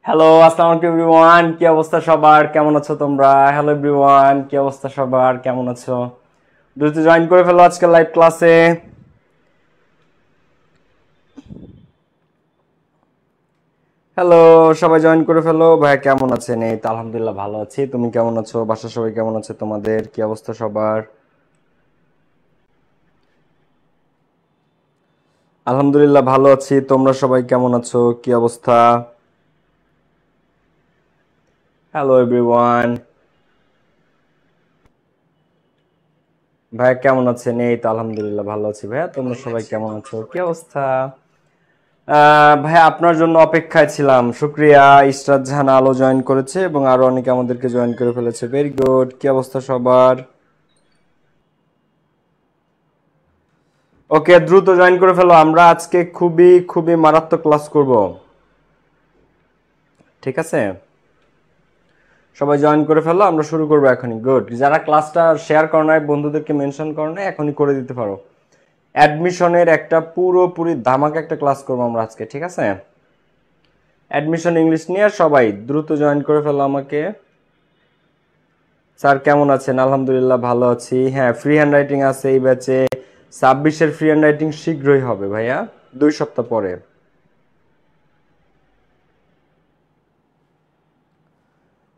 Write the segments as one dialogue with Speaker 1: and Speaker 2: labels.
Speaker 1: Hello, আসসালামু আলাইকুম everyone. কি অবস্থা সবার, কেমন আছো তোমরা? হ্যালো এভরিওয়ান, কি অবস্থা সবার, কেমন আছো? দ্রুত জয়েন করে ফেলো আজকে লাইভ ক্লাসে। হ্যালো, সবাই জয়েন করে ফেলো। ভাইয়া কেমন আছেন? এই তো আলহামদুলিল্লাহ ভালো আছি। তুমি কেমন আছো? বাসার সবাই কেমন আছে? তোমাদের কি অবস্থা সবার? আলহামদুলিল্লাহ ভালো আছি। তোমরা সবাই কেমন আছো? কি অবস্থা? Hello everyone. ভাইয়া কেমন আছেন? এই তো আলহামদুলিল্লাহ ভালো আছি। ভাইয়া তোমরা সবাই কেমন আছো? কি অবস্থা? ভাইয়া আপনার জন্য অপেক্ষায় ছিলাম। শুক্রিয়া। ইশরাত জাহান আলো জয়েন করেছে এবং আরো অনেকে আমাদেরকে জয়েন করে ফেলেছে। Very good. কি অবস্থা সবার? ওকে, দ্রুত জয়েন করে ফেলো। আমরা আজকে খুবই খুবই মারাত্মক ক্লাস করব। ঠিক আছে, সবাই জয়েন করে ফেলো। আমরা শুরু করবো এখনই। গুড। যারা ক্লাসটা শেয়ার করো নাই, বন্ধুদেরকে মেনশন করো নাই, এখনই করে দিতে পারো। অ্যাডমিশনের একটা পুরোপুরি ধামাকা একটা ক্লাস করবো আমরা আজকে। ঠিক আছে, অ্যাডমিশন ইংলিশ নিয়ে সবাই দ্রুত জয়েন করে ফেলো আমাকে। স্যার কেমন আছেন? আলহামদুলিল্লাহ ভালো আছি। হ্যাঁ, ফ্রি হ্যান্ড রাইটিং আছে এই ব্যাচে। 26-এর ফ্রি হ্যান্ড রাইটিং শীঘ্রই হবে ভাইয়া, 2 সপ্তাহ পরে।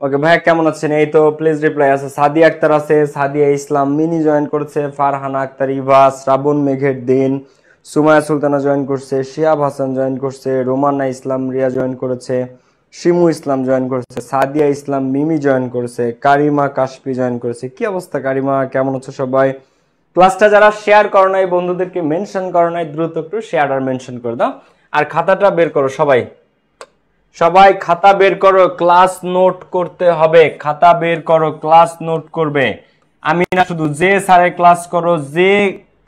Speaker 1: ওকে ভাইয়া কেমন আছেন? এই তো প্লিজ রিপ্লাই আছে। সাদিয়া আক্তার আছে, সাদিয়া ইসলাম মিনি জয়েন করেছে, ফারহানা আক্তার, ইভা, শ্রাবণ মেঘের দিন, সুমায়া সুলতানা জয়েন করছে, শিয়াব হাসান জয়েন করছে, রোমানা ইসলাম রিয়া জয়েন করেছে, শিমু ইসলাম জয়েন করেছে, সাদিয়া ইসলাম মিমি জয়েন করেছে, কারিমা কাশপি জয়েন করেছে। কি অবস্থা কারিমা, কেমন আছো সবাই? ক্লাসটা যারা শেয়ার করো নাই, বন্ধুদেরকে মেনশন করো নাই, দ্রুত একটু শেয়ার আর মেনশন করে দাও। আর খাতাটা বের করো সবাই। সবাই খাতা বের করো, ক্লাস নোট করতে হবে। খাতা বের করো, ক্লাস নোট করবে। আমি না শুধু, যে স্যারে ক্লাস করো, যে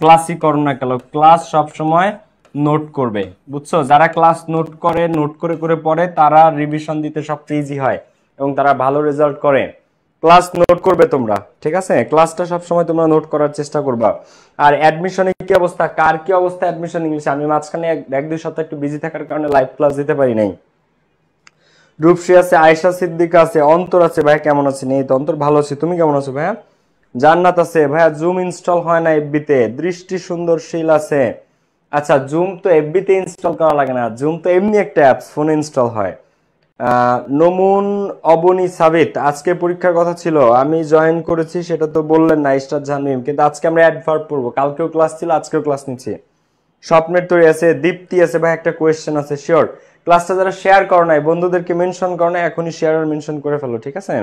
Speaker 1: ক্লাসই করো না কেন, ক্লাস সব সময় নোট করবে। বুঝছো? যারা ক্লাস নোট করে, নোট করে করে পড়ে, তারা রিভিশন দিতে সবচেয়ে ইজি হয় এবং তারা ভালো রেজাল্ট করে। ক্লাস নোট করবে তোমরা। ঠিক আছে, ক্লাসটা সব সময় তোমরা নোট করার চেষ্টা করবা। আর অ্যাডমিশনে কি অবস্থা, কার কি অবস্থা অ্যাডমিশন ইংলিশে? আমি মাঝখানে 1-2 সপ্তাহ একটু বিজি থাকার কারণে লাইভ ক্লাস দিতে পারি নাই। রূপসী আছে, আয়েশা সিদ্দিকা আছে, অন্তর আছে। ভাইয়া কেমন আছেন? এই তো অন্তর ভালো আছে। তুমি কেমন আছো ভাইয়া? জান্নাত আছে। ভাইয়া জুম ইনস্টল হয় না এফবি তে। দৃষ্টি সুন্দরশীল আছে। আচ্ছা, জুম তো এফবি তে ইনস্টল করা লাগে না, জুম তো এমনি একটা অ্যাপস, ফোনে ইনস্টল হয়। নমুন অবনী সাবিত, আজকে পরীক্ষার কথা ছিল, আমি জয়েন করেছি, সেটা তো বললেন না ইস্টার জাহান্নাম। কিন্তু আজকে আমরা অ্যাডভার্ব পড়বো। কালকেও ক্লাস ছিল, আজকেও ক্লাস নিচ্ছি। স্বপ্নের তৈরি আছে, দীপ্তি আছে। ভাই একটা কোয়েশ্চেন আছে, শিওর। ক্লাসটা যারা শেয়ার করো নাই, বন্ধুদেরকে মেনশন করো নাই, এখনই শেয়ার আর মেনশন করে ফেলো। ঠিক আছে,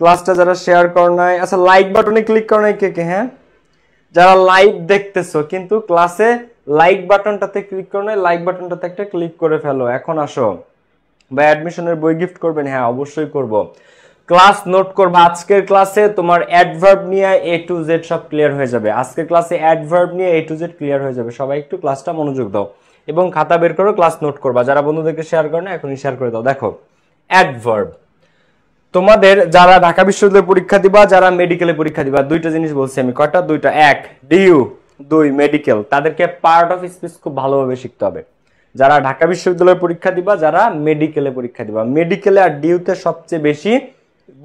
Speaker 1: ক্লাসটা যারা শেয়ার করো নাই, আচ্ছা লাইক বাটনে ক্লিক করো নাই কে কে? হ্যাঁ, যারা লাইভ দেখতেছো কিন্তু ক্লাসে লাইক বাটনটাতে ক্লিক করো নাই, লাইক বাটনটাতে একটা ক্লিক করে ফেলো। এখন আসো ভাই, অ্যাডমিশনের বই গিফট করবেন? হ্যাঁ অবশ্যই করব। ক্লাস নোট করবা। আজকের ক্লাসে তোমার অ্যাডভার্ব নিয়ে এ টু জেড সব ক্লিয়ার হয়ে যাবে। আজকের ক্লাসে অ্যাডভার্ব নিয়ে এ টু জেড ক্লিয়ার হয়ে যাবে। সবাই একটু ক্লাসটা মনোযোগ দাও এবং খাতা বের করো, ক্লাস নোট করবা। যারা বন্ধুদেরকে শেয়ার করো না, এখনই শেয়ার করে দাও। দেখো, অ্যাডভার্ব তোমাদের যারা ঢাকা বিশ্ববিদ্যালয়ে পরীক্ষা দিবা, যারা মেডিকেলে পরীক্ষা দিবা, দুইটা জিনিস বলছি আমি। কয়টা? দুইটা। এক ডিইউ, দুই মেডিকেল। তাদেরকে পার্ট অফ স্পিচ খুব ভালোভাবে শিখতে হবে। যারা ঢাকা বিশ্ববিদ্যালয়ে পরীক্ষা দিবা, যারা মেডিকেলে পরীক্ষা দিবা, মেডিকেলে আর ডিইউতে সবচেয়ে বেশি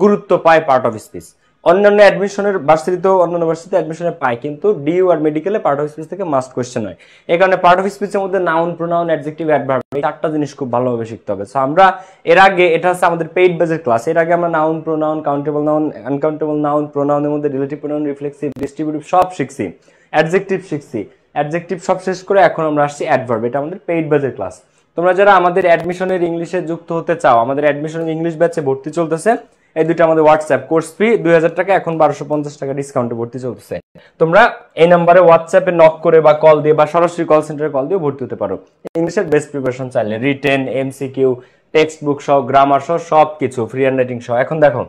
Speaker 1: গুরুত্ব পায় পার্ট অফ স্পিচ। অন্যান্য অ্যাডমিশনের ভার্সিটিতেও, অন্যান্য ভার্সিটিতে অ্যাডমিশনে পায়, কিন্তু ডিইউ আর মেডিকেলে পার্ট অফ স্পিচ থেকে মাস্ট কোশ্চেন হয়। এই কারণে পার্ট অফ স্পিচের মধ্যে নাউন, প্রোনাউন, অ্যাডজেক্টিভ, অ্যাডভার্ব, এই 4টা জিনিস খুব ভালোভাবে শিখতে হবে। সো আমরা এর আগে, এটা হচ্ছে আমাদের পেইড বেজের ক্লাস, এর আগে আমরা noun, pronoun, countable noun, uncountable noun, প্রোনাউনের মধ্যে রিলেটিভ প্রোনাউন, রিফ্লেক্সিভ, ডিস্ট্রিবিউটিভ সব শিখছি, অ্যাডজেক্টিভ শিখছি। অ্যাডজেক্টিভ সব শেষ করে এখন আমরা আসছি অ্যাডভার্ব। এটা আমাদের পেইড বেজের ক্লাস। তোমরা যারা আমাদের অ্যাডমিশনের ইংলিশে যুক্ত হতে চাও, আমাদের অ্যাডমিশনের ইংলিশ ব্যাচে ভর্তি চলতেছে। এই দুটো আমাদের হোয়াটসঅ্যাপ। কোর্স ফি 2000 টাকা, এখন 1250 টাকা ডিসকাউন্টে ভর্তি চলতেছে। তোমরা এই নাম্বারে হোয়াটসঅ্যাপে নক করে বা কল দিয়ে বা সরাসরি কল সেন্টারে কল দিয়ে ভর্তি হতে পারো। ইংলিশের বেস্ট প্রিপারেশন চাইলে রিটেন, এমসিকিউ, টেক্সট বুক সহ, গ্রামার সহ সবকিছু, ফ্রি হ্যান্ড রাইটিং সহ। এখন দেখো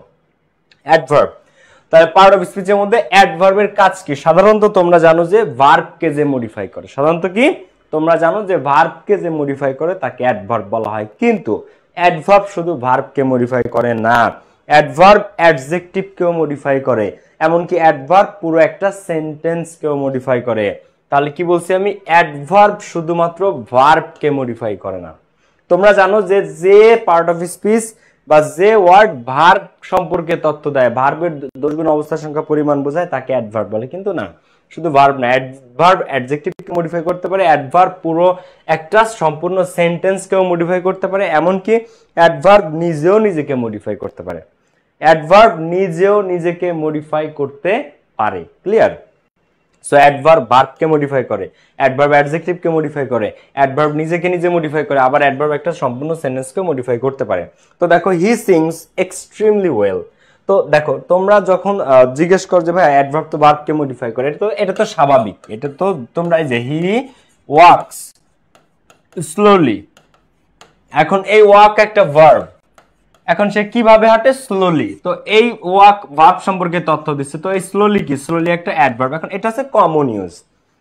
Speaker 1: অ্যাডভার্ব। তাহলে পার্ট অফ স্পিচের মধ্যে অ্যাডভার্বের কাজ কি? সাধারণত তোমরা জানো যে ভার্বকে যে মডিফাই করে, সাধারণত কি তোমরা জানো যে ভার্বকে যে মডিফাই করে তাকে অ্যাডভার্ব বলা হয়। কিন্তু অ্যাডভার্ব শুধু ভার্বকে মডিফাই করে না, অ্যাডভার্ব অ্যাডজেক্টিভকেও মডিফাই করে, এমনকি অ্যাডভার্ব পুরো একটা সেন্টেন্সকেও মডিফাই করে। তাহলে কি বলছি আমি? অ্যাডভার্ব শুধুমাত্র ভার্বকে মডিফাই করে না, তোমরা জানো যে যে পার্ট অফ স্পিচ বা যে ওয়ার্ড ভার্ব সম্পর্কে তথ্য দেয়, ভার্বের দোষগুণ অবস্থা সংখ্যা পরিমাণ বোঝায়, তাকে অ্যাডভার্ব বলে। কিন্তু না, শুধু ভার্ব না, অ্যাডভার্ব অ্যাডজেক্টিভকে মডিফাই করতে পারে, অ্যাডভার্ব পুরো একটা সম্পূর্ণ সেন্টেন্সকেও মডিফাই করতে পারে, এমনকি অ্যাডভার্ব নিজেও নিজেকে মডিফাই করতে পারে। অ্যাডভার্ব নিজেও নিজেকে মডিফাই করতে পারে। ক্লিয়ার? সো অ্যাডভার্ব ভার্বকে মডিফাই করে, অ্যাডভার্ব অ্যাডজেক্টিভকে মডিফাই করে, অ্যাডভার্ব নিজেকে নিজে মডিফাই করে, আবার অ্যাডভার্ব একটা সম্পূর্ণ সেন্টেন্সকে মডিফাই করতে পারে। তো দেখো, হি সিংস এক্সট্রিমলি ওয়েল। তো দেখো, তোমরা যখন জিজ্ঞেস করো যে ভাই অ্যাডভার্ব তো ভার্বকে মডিফাই করে, এটা তো স্বাভাবিক। এটা তো তোমরা এই যে হি ওয়াকস স্লোলি, এখন এই ওয়াক একটা ভার্ব, এখন সে কিভাবে হাঁটে? স্লোলি। তো এই ওয়াক ভার্ব সম্পর্কে তথ্য দিচ্ছে। তো এই স্লোলি কি? স্লোলি একটা অ্যাডভার্ব। এখন এটা হচ্ছে কমন ইউজ,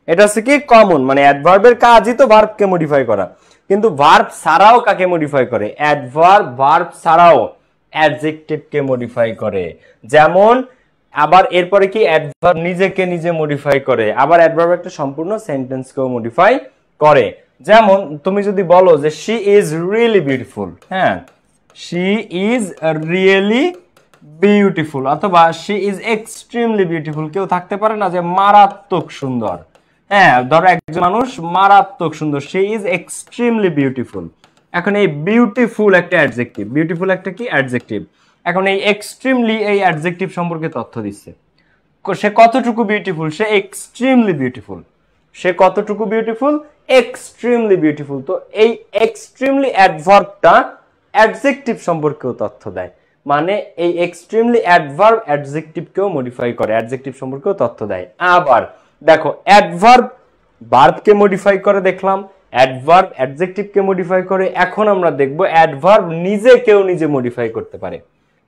Speaker 1: এটা হচ্ছে কি কমন, মানে অ্যাডভার্বের কাজই তো ভার্বকে মডিফাই করা। কিন্তু ভার্ব ছাড়াও কাকে মডিফাই করে? অ্যাডভার্ব ভার্ব ছাড়াও অ্যাডজেক্টিভকে মডিফাই করে। যেমন আবার এরপরে কি অ্যাডভার্ব নিজেকে নিজে মডিফাই করে, আবার অ্যাডভার্ব একটা সম্পূর্ণ সেন্টেন্সকেও মডিফাই করে। যেমন তুমি যদি বলো যে শি ইজ রিয়েলি বিউটিফুল, হ্যাঁ, she is really beautiful, অথবা she is extremely beautiful। কেউ থাকতে পারে না যে মারাত্মক সুন্দর, হ্যাঁ, ধরো একজন মানুষ মারাত্মক সুন্দর, she is extremely beautiful। এখন এই বিউটিফুল একটা অ্যাডজেক্টিভ, বিউটিফুল একটা কি অ্যাডজেক্টিভ। এখন এই এক্সট্রিমলি এই অ্যাডজেক্টিভ সম্পর্কে তথ্য দিচ্ছে। সে কতটুকু বিউটিফুল? সে এক্সট্রিমলি বিউটিফুল। সে কতটুকু বিউটিফুল? Extremely beautiful. তো এই এক্সট্রিমলি অ্যাডভার্বটা অ্যাডজেক্টিভ সম্পর্কেও তথ্য দেয়, মানে এই এক্সট্রিমলি অ্যাডভার্ব অ্যাডজেক্টিভকেও মডিফাই করে, অ্যাডজেক্টিভ সম্পর্কেও তথ্য দেয়। আবার দেখো, অ্যাডভার্ব ভার্বকে মডিফাই করে দেখলাম, অ্যাডভার্ব অ্যাডজেক্টিভকে মডিফাই করে। এখন আমরা দেখব অ্যাডভার্ব নিজেকেও নিজে মডিফাই করতে পারে।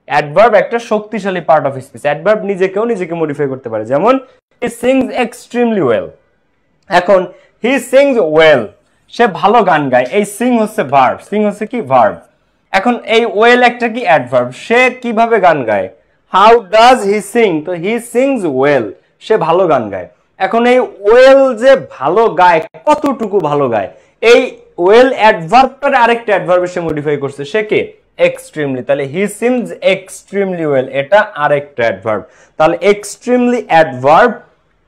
Speaker 1: অ্যাডভার্ব একটা শক্তিশালী পার্ট অফ স্পিচ, অ্যাডভার্ব নিজেকেও নিজেকে মডিফাই করতে পারে। যেমন হি সিংস এক্সট্রিমলি ওয়েল। এখন হি সিংস ওয়েল, সে ভালো গান গায়। এই সিং হচ্ছে ভার্ব, সিং হচ্ছে কি ভার্ব। এখন এই ওয়েল একটা কি অ্যাডভার্ব। সে কিভাবে গান গায়? How does he Singh? তো হি সিংস ওয়েল, সে ভালো গান গায়। এখন এই ওয়েল যে ভালো গায়, কতটুকু ভালো গায়, এই ওয়েল অ্যাডভার্বটার আরেকটা অ্যাডভার্বে সে মডিফাই করছে, সে কে? এক্সট্রিমলি। তাহলে হি সিমস এক্সট্রিমলি ওয়েল, এটা আরেকটা অ্যাডভার্ব। তাহলে এক্সট্রিমলি অ্যাডভার্ব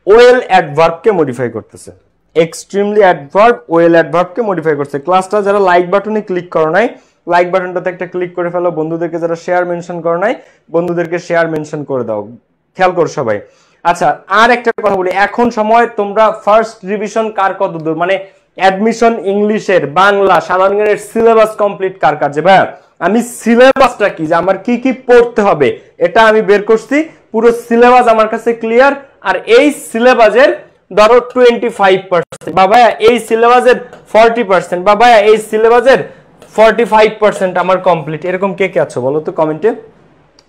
Speaker 1: ওয়েল অ্যাডভার্বকে মডিফাই করতেছে। এক্সট্রিমলি অ্যাডভার্ব ওয়েল অ্যাডভার্বকে মডিফাই করছে। ক্লাসটা যারা লাইক বাটনে ক্লিক করো নাই, লাইক বাটনটাতে একটা ক্লিক করে ফেলো। বন্ধুদেরকে যারা শেয়ার মেনশন করো নাই, বন্ধুদেরকে শেয়ার মেনশন করে দাও। খেয়াল করো সবাই। আচ্ছা, আর একটা কথা বলি, এখন সময় তোমরা ফার্স্ট রিভিশন কার কত দূর, মানে অ্যাডমিশন ইংলিশের বাংলা সাধারণ জ্ঞানের সিলেবাস কমপ্লিট কার কাছে? ভাই আমি সিলেবাসটা কি, যে আমার কি কি পড়তে হবে এটা আমি বের করছি, পুরো সিলেবাস আমার কাছে ক্লিয়ার। আর এই সিলেবাসের ধরো 25%, বা ভাইয়া এই সিলেবাসের 40%, বা ভাইয়া এই সিলেবাসের 45% আমার কমপ্লিট, এরকম কে কে আছো বলো তো কমেন্টে।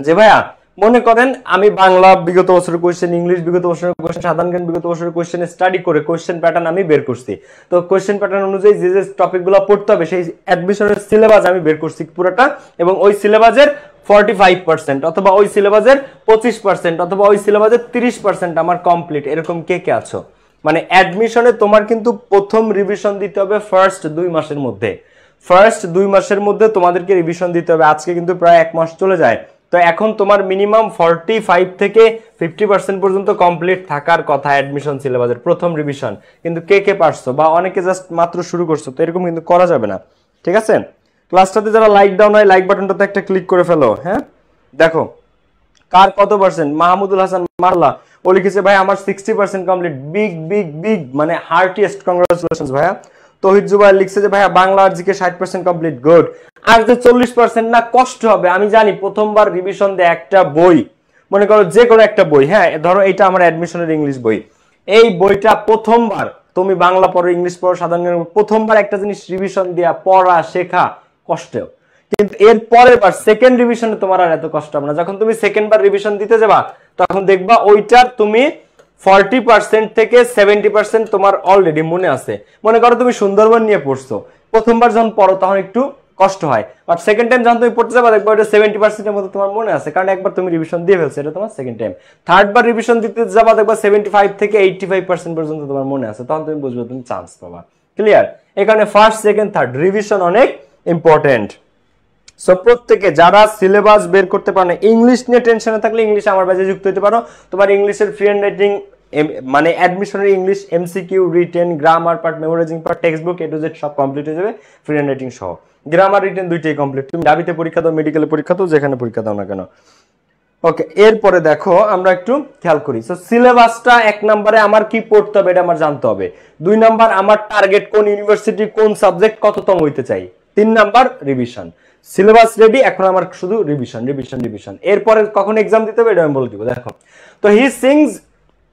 Speaker 1: যে ভাইয়া মনে করেন আমি বাংলা বিগত বছরের কোশ্চেন, ইংলিশ বিগত বছরের কোশ্চেন, সাধারণ জ্ঞান বিগত বছরের কোশ্চেন স্টাডি করে কোশ্চেন প্যাটার্ন আমি বের করছি। তো কোশ্চেন প্যাটার্ন অনুযায়ী যে যে টপিকগুলো পড়তে হবে সেই অ্যাডমিশনের সিলেবাস আমি বের করছি পুরোটা, এবং ওই সিলেবাসের 45% অথবা ওই সিলেবাসের 25% অথবা ওই সিলেবাসের 30% আমার কমপ্লিট, এরকম কে কে আছো? মানে অ্যাডমিশনে তোমার কিন্তু প্রথম রিভিশন দিতে হবে ফার্স্ট 2 মাসের মধ্যে। ফার্স্ট 2 মাসের মধ্যে তোমাদেরকে রিভিশন দিতে হবে। আজকে কিন্তু প্রায় 1 মাস চলে যায়। তো এখন তোমার মিনিমাম 45 থেকে 50% পর্যন্ত কমপ্লিট থাকার কথা অ্যাডমিশন সিলেবাসের প্রথম রিভিশন। কিন্তু কে কে পারছো, বা অনেকে জাস্ট মাত্র শুরু করছো, তো এরকম কিন্তু করা যাবে না। ঠিক আছে? ক্লাসটাতে যারা লাইক দাও নাই, লাইক বাটনটাতে একটা ক্লিক করে ফেলো। হ্যাঁ, দেখো কার কত পার্সেন্ট। মাহমুদুল হাসান মারলা ও লিখেছে ভাই আমার 60% কমপ্লিট, বিগ বিগ বিগ, মানে হার্টিয়েস্ট কংগ্রাচুলেশনস ভাইয়া। তৌহিদ জুবাইর লিখছে যে ভাইয়া বাংলা আর জিকে 60% কমপ্লিট, গুড। আর যে 40% না, কষ্ট হবে আমি জানি। প্রথমবার রিভিশন দেয় একটা বই, মনে করো যে কোনো একটা বই, হ্যাঁ ধরো এটা আমার অ্যাডমিশনের ইংলিশ বই, এই বইটা প্রথমবার তুমি বাংলা পড়ো, ইংলিশ পড়ো, সাধারণ প্রথমবার একটা জিনিস রিভিশন দেয়া, পড়া শেখা কষ্টেও। কিন্তু এর পরের বার সেকেন্ড রিভিশনে তোমার আর এত কষ্ট হবে না। যখন তুমি সেকেন্ড বার রিভিশন দিতে যাবা তখন দেখবা ওইটার তুমি 40% থেকে 70% তোমার অলরেডি মনে আছে। মনে করো তুমি সুন্দরবন নিয়ে পড়ছো, প্রথমবার যখন পড়ো তখন একটু কষ্ট হয়, বাট সেকেন্ড টাইম যখন তুমি পড়তে যাবা দেখবা ওটা 70% এর মতো তোমার মনে আছে, কারণ একবার তুমি রিভিশন দিয়ে ফেলছো, এটা তোমার সেকেন্ড টাইম। থার্ড বার রিভিশন দিতে যাবা দেখবা 75 থেকে 85% পর্যন্ত তোমার মনে আছে, তখন তুমি বুঝবে তুমি চান্স পাবা। ক্লিয়ার? এই কারণে ফার্স্ট সেকেন্ড থার্ড রিভিশন অনেক ইম্পর্টেন্ট। সো প্রত্যেকে যারা সিলেবাস বের করতে পারে না, ইংলিশ নিয়ে টেনশনে থাকলে ইংলিশ আমার ব্যাচে যুক্ত হতে পারো। তোমার ইংলিশের ফ্রি হ্যান্ড রাইটিং মানে অ্যাডমিশনের English MCQ, written, grammar part, memorising part, textbook A to Z সব কমপ্লিট হয়ে যাবে ফ্রি হ্যান্ড রাইটিং সহ। গ্রামার রিটেন দুইটাই কমপ্লিট। তুমি ডাবিতে পরীক্ষা দাও, মেডিকেলে পরীক্ষা দাও, যেখানে পরীক্ষা দাও না কেন। ওকে, এরপরে দেখো আমরা একটু খেয়াল করি। সো সিলেবাসটা 1 নম্বরে আমার কি পড়তে হবে এটা আমার জানতে হবে। 2 নাম্বার আমার টার্গেট কোন ইউনিভার্সিটি, কোন সাবজেক্ট কততম হইতে চাই। 3 নাম্বার রিভিশন। সিলেবাস রেডি, এখন আমার শুধু রিভিশন রিভিশন রিভিশন। এরপরে কখন এক্সাম দিতে হবে এটা আমি বলে দিব। দেখো, তো হি সিংস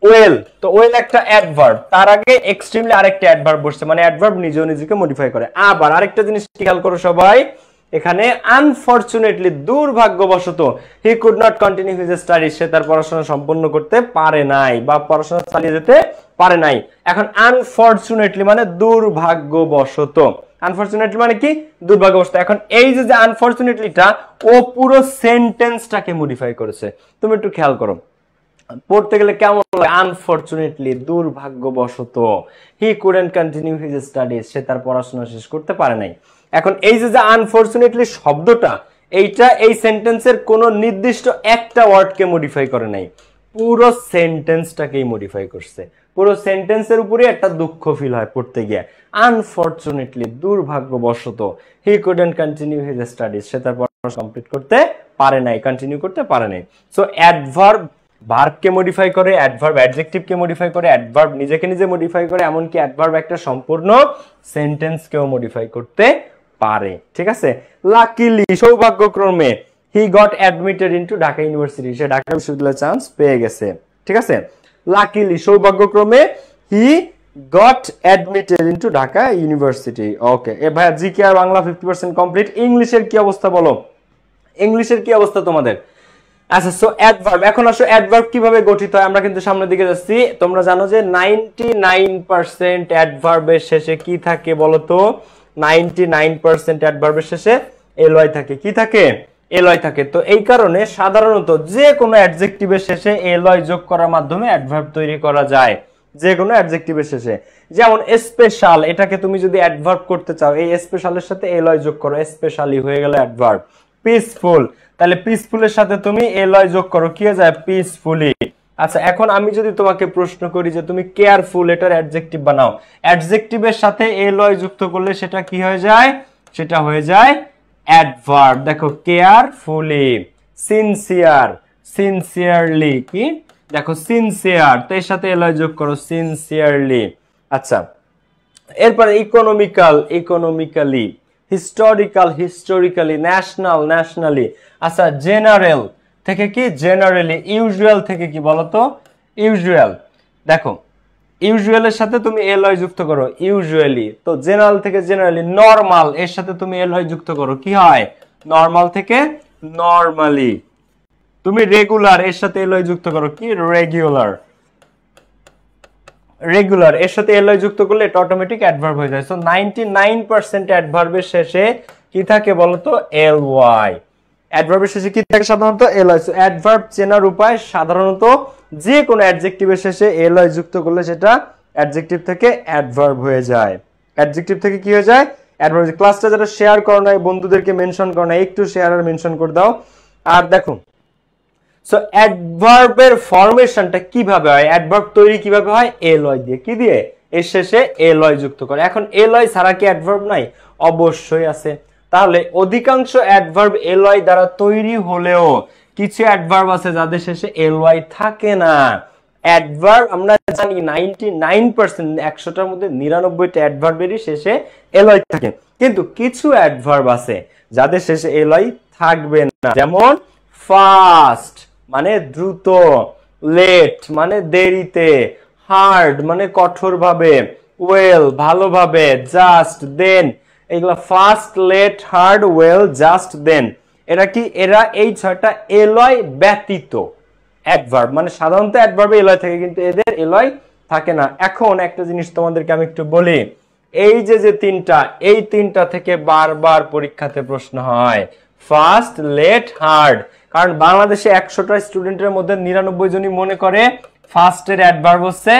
Speaker 1: ওয়েল, তো ওয়েল একটা অ্যাডভার্ব, তার আগে এক্সট্রিমলি আরেকটা অ্যাডভার্ব বসছে, মানে অ্যাডভার্ব নিজেও নিজেকে মডিফাই করে। আবার আরেকটা জিনিস খেয়াল করো সবাই, এখানে আনফরচুনেটলি দুর্ভাগ্যবশত he could not continue his studies, সে তার পড়াশোনা সম্পন্ন করতে পারে নাই বা পড়াশোনা চালিয়ে যেতে পারে নাই। এখন আনফরচুনেটলি মানে দুর্ভাগ্যবশত, আনফরচুনেটলি মানে কি দুর্ভাগ্যবশত। এখন এই যে আনফরচুনেটলিটা ও পুরো সেন্টেন্সটাকে মডিফাই করেছে। তুমি একটু খেয়াল করো, পড়তে গেলে কেমন লাগে, আনফরচুনেটলি দুর্ভাগ্যবশত he couldn't continue his studies, সে তার পড়াশোনা শেষ করতে পারে নাই। এখন এই যে আনফরচুনেটলি শব্দটা, এইটা এই সেন্টেন্সের কোন নির্দিষ্ট একটা ওয়ার্ডকে মডিফাই করে নাই, পুরো সেন্টেন্সটাকেই মডিফাই করছে। পুরো সেন্টেন্সের উপরে একটা দুঃখ ফিল হয় পড়তে গিয়ে। আনফরচুনেটলি দুর্ভাগ্যবশত he couldn't continue his studies, সে তার পড়াশোনা কমপ্লিট করতে পারে নাই, কন্টিনিউ করতে পারে নাই। সো অ্যাডভার্ব ভার্বকে মডিফাই করে, অ্যাডভার্ব অ্যাডজেক্টিভকে মডিফাই করে, অ্যাডভার্ব নিজেকে নিজে মডিফাই করে, এমনকি অ্যাডভার্ব একটা সম্পূর্ণ সেন্টেন্সকেও মডিফাই করতে পারে। ঠিক আছে, লাকিলি সৌভাগ্যক্রমে he got admitted into Dhaka university, সে ঢাকা বিশ্ববিদ্যালয়ে চান্স পেয়ে গেছে। ঠিক আছে, লাকিলি সৌভাগ্যক্রমে he got admitted into Dhaka university. Okay, এ ভাই জিকে আর বাংলা 50% কমপ্লিট। ইংলিশের কি অবস্থা বলো, ইংলিশের কি অবস্থা তোমাদের? আচ্ছা, সো অ্যাডভার্ব, এখন আসো অ্যাডভার্ব কিভাবে গঠিত হয়, আমরা কিন্তু সামনের দিকে যাচ্ছি। তোমরা জানো যে 99% অ্যাডভার্বের শেষে কি থাকে বলো তো? 99% অ্যাডভার্বের শেষে এলওয়াই থাকে। কি থাকে? এলওয়াই থাকে। তো এই কারণে সাধারণত যে কোনো অ্যাডজেক্টিভের শেষে এলওয়াই যোগ করার মাধ্যমে অ্যাডভার্ব তৈরি করা যায়, যে কোনো অ্যাডজেক্টিভের শেষে। যেমন স্পেশাল, এটাকে তুমি যদি অ্যাডভার্ব করতে চাও, এই স্পেশালের সাথে এলওয়াই যোগ করো, স্পেশালি হয়ে গেল অ্যাডভার্ব। পিসফুল, তাহলে পিসফুলের সাথে তুমি এলওয়াই যোগ করো, কি হয়ে যায়? পিসফুলি। আচ্ছা, এখন আমি যদি তোমাকে প্রশ্ন করি যে তুমি কেয়ারফুল, এটার অ্যাডজেক্টিভ বানাও, অ্যাডজেক্টিভের সাথে এলওয়াই যুক্ত করলে সেটা কি হয়ে যায়? সেটা হয়ে যায় অ্যাডভার্ব। দেখো, কেয়ারফুলি, সিনসিয়ার, সিনসিয়ারলি, কি দেখো সিনসিয়ার, তো এর সাথে এলওয়াই যোগ করো, সিনসিয়ারলি। আচ্ছা, এরপরে economical, economically, historical, historically, national, nationally. আচ্ছা, জেনারেল থেকে কি? জেনারেলি। ইউজুয়াল থেকে কি বলতো? ইউজুয়াল। দেখো, ইউজুয়ালের সাথে তুমি এলওয়াই যুক্ত করো, ইউজুয়ালি। তো জেনারেল থেকে জেনারেলি। নরমাল, এর সাথে তুমি এলওয়াই যুক্ত করো, কি হয়? নরমাল থেকে নরমালি। তুমি রেগুলার, এর সাথে এলওয়াই যুক্ত করো, কি? রেগুলার। রেগুলার, এর সাথে এলওয়াই যুক্ত করলে এটা অটোমেটিক অ্যাডভার্ব হয়ে যায়। সো 99% অ্যাডভার্বের শেষে কি থাকে বলতো? এলওয়াই। অ্যাডভার্বের শেষে কি থাকে সাধারণত? এলওয়াই। সো অ্যাডভার্ব চেনার উপায় সাধারণত যে কোনো অ্যাডজেক্টিভের শেষে এলওয়াই যুক্ত করলে সেটা অ্যাডজেক্টিভ থেকে অ্যাডভার্ব হয়ে যায়। অ্যাডজেক্টিভ থেকে কি হয়ে যায়? অ্যাডভার্ব। ক্লাসটা যারা শেয়ার করো না, বন্ধুদেরকে মেনশন করো না, একটু শেয়ার আর মেনশন করে দাও। আর দেখো, সো অ্যাডভার্বের ফরমেশনটা কিভাবে হয়, অ্যাডভার্ব তৈরি কিভাবে হয়? এলওয়াই দিয়ে। কি দিয়ে? এর শেষে এলওয়াই যুক্ত করে। এখন এলওয়াই ছাড়া কি অ্যাডভার্ব নাই? অবশ্যই আছে। তাহলে অধিকাংশ অ্যাডভার্ব এলওয়াই দ্বারা তৈরি হলেও কিছু অ্যাডভার্ব আছে যাদের শেষে এলওয়াই থাকে না। অ্যাডভার্ব আমরা জানি 99%, 100টার মধ্যে 99টা অ্যাডভার্বেরই শেষে এলওয়াই থাকে। কিন্তু কিছু অ্যাডভার্ব আছে যাদের শেষে এলওয়াই থাকবে না। যেমন ফাস্ট মানে দ্রুত, লেট মানে দেরিতে, হার্ড মানে কঠোরভাবে, ওয়েল ভালোভাবে, জাস্ট, দেন। এগুলা fast, late, hard, well, just, then. এরা কি? এরা এই 6টা এলওয়াই ব্যতীত অ্যাডভার্ব। মানে সাধারণত অ্যাডভার্বে এলওয়াই থাকে, কিন্তু এদের এলওয়াই থাকে না। এখন একটা জিনিস তোমাদেরকে আমি একটু বলি, এই যে তিনটা, এই তিনটা থেকে বারবার পরীক্ষাতে প্রশ্ন হয়, ফাস্ট, লেট, হার্ড। কারণ বাংলাদেশে 100টা স্টুডেন্টের মধ্যে 99 জনই মনে করে ফাস্টের অ্যাডভার্ব হচ্ছে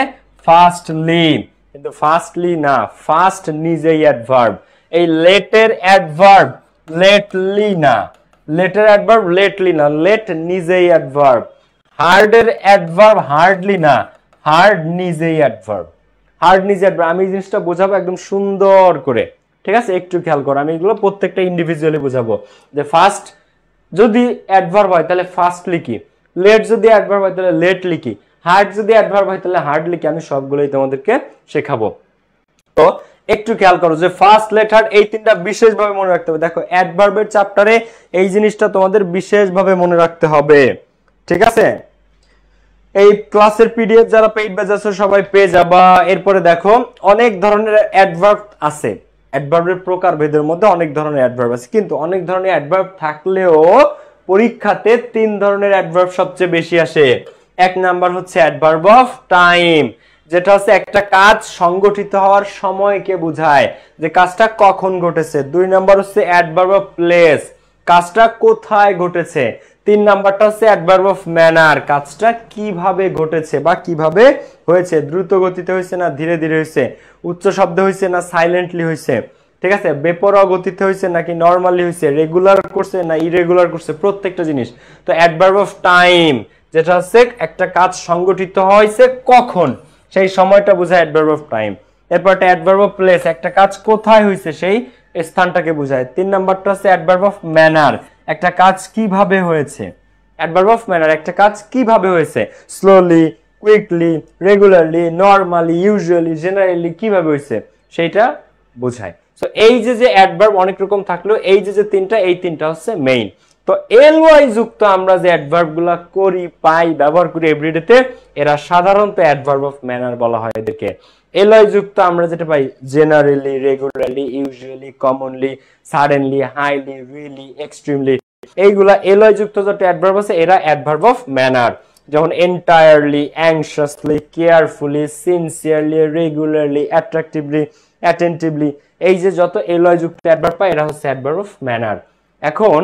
Speaker 1: ফাস্টলি, কিন্তু ফাস্টলি না, ফাস্ট নিজেই অ্যাডভার্ব। এই লেটের অ্যাডভার্ব লেটলি না, লেটের অ্যাডভার্ব লেটলি না, লেট নিজেই অ্যাডভার্ব। হার্ডের অ্যাডভার্ব হার্ডলি না, হার্ড নিজেই অ্যাডভার্ব, হার্ড নিজে অ্যাডভার্ব। আমি এই জিনিসটা বোঝাবো একদম সুন্দর করে, ঠিক আছে? একটু খেয়াল করো, আমি এগুলো প্রত্যেকটা ইন্ডিভিজুয়ালি বোঝাবো। যে ফার্স্ট যদি অ্যাডভার্ব হয় তাহলে ফার্স্ট লিখি, লেট যদি অ্যাডভার্ব হয় তাহলে লেট লিখি, হার্ড যদি অ্যাডভার্ব হয় তাহলে হার্ড লিখি। আমি সবগুলোই তোমাদেরকে শেখাবো। তো একটু খেয়াল করো যে ফার্স্ট, লেট, হার্ড এই তিনটা বিশেষভাবে মনে রাখতে হবে। দেখো অ্যাডভার্বের চ্যাপ্টারে এই জিনিসটা তোমাদের বিশেষভাবে মনে রাখতে হবে, ঠিক আছে? এই ক্লাসের পিডিএফ যারা পেইড ব্যাচ আছে সবাই পেয়ে যাবা। এরপরে দেখো অনেক ধরনের অ্যাডভার্ব আছে, অ্যাডভার্বের প্রকার ভেদের মধ্যে অনেক ধরনের অ্যাডভার্ব আছে, কিন্তু অনেক ধরনের অ্যাডভার্ব থাকলেও পরীক্ষাতে তিন ধরনের অ্যাডভার্ব সবচেয়ে বেশি আসে। এক নাম্বার হচ্ছে অ্যাডভার্ব অফ টাইম, যেটা হচ্ছে একটা কাজ সংগঠিত হওয়ার সময়কে বোঝায়, যে কাজটা কখন ঘটেছে। দুই নাম্বার হচ্ছে অ্যাডভার্ব অফ প্লেস, কাজটা কোথায় ঘটেছে। তিন নাম্বারটা হচ্ছে অ্যাডভার্ব অফ ম্যানার, কাজটা কিভাবে ঘটেছে বা কিভাবে হয়েছে, দ্রুত গতিতে হয়েছে না ধীরে ধীরে হয়েছে, উচ্চ শব্দে হয়েছে না সাইলেন্টলি হয়েছে, ঠিক আছে, বেপরোয়া গতিতে হয়েছে নাকি নরমালি হয়েছে, রেগুলার করছে না ইরেগুলার করছে, প্রত্যেকটা জিনিস। তো অ্যাডভার্ব অফ টাইম যেটা হচ্ছে একটা কাজ সংগঠিত হয়েছে কখন, সেই সময়টা বোঝায় অ্যাডভার্ব অফ টাইম। এরপর একটা অ্যাডভার্ব অফ প্লেস, একটা কাজ কোথায় হয়েছে সেই স্থানটাকে বোঝায়। তিন নাম্বারটা হচ্ছে অ্যাডভার্ব অফ ম্যানার, একটা কাজ কিভাবে হয়েছে। অ্যাডভার্ব অফ ম্যানার একটা কাজ কিভাবে হয়েছে, slowly, quickly, regularly, normally, usually, generally কিভাবে হয়েছে সেইটা বোঝায়। সো এই যে অ্যাডভার্ব অনেক রকম থাকলেও এই যে তিনটা, এই তিনটা হচ্ছে মেইন। তো এলওয়াই যুক্ত আমরা যে অ্যাডভার্ব গুলা করি, পাই, ব্যবহার করি এভরিডেতে, এরা সাধারণত অ্যাডভার্ব অফ ম্যানার বলা হয় এদেরকে। এলওয়াই যুক্ত আমরা যেটা পাই generally, regularly, usually, commonly, suddenly, highly, really, extremely, এইগুলা এলওয়াই যুক্ত যত অ্যাডভার্ব আছে এরা অ্যাডভার্ব অফ ম্যানার। যেমন entirely, anxiously, carefully, sincerely, regularly, attractively, attentively, এই যে যত এলওয়াই যুক্ত অ্যাডভার্ব পাই এরা হচ্ছে অ্যাডভার্ব অফ ম্যানার। এখন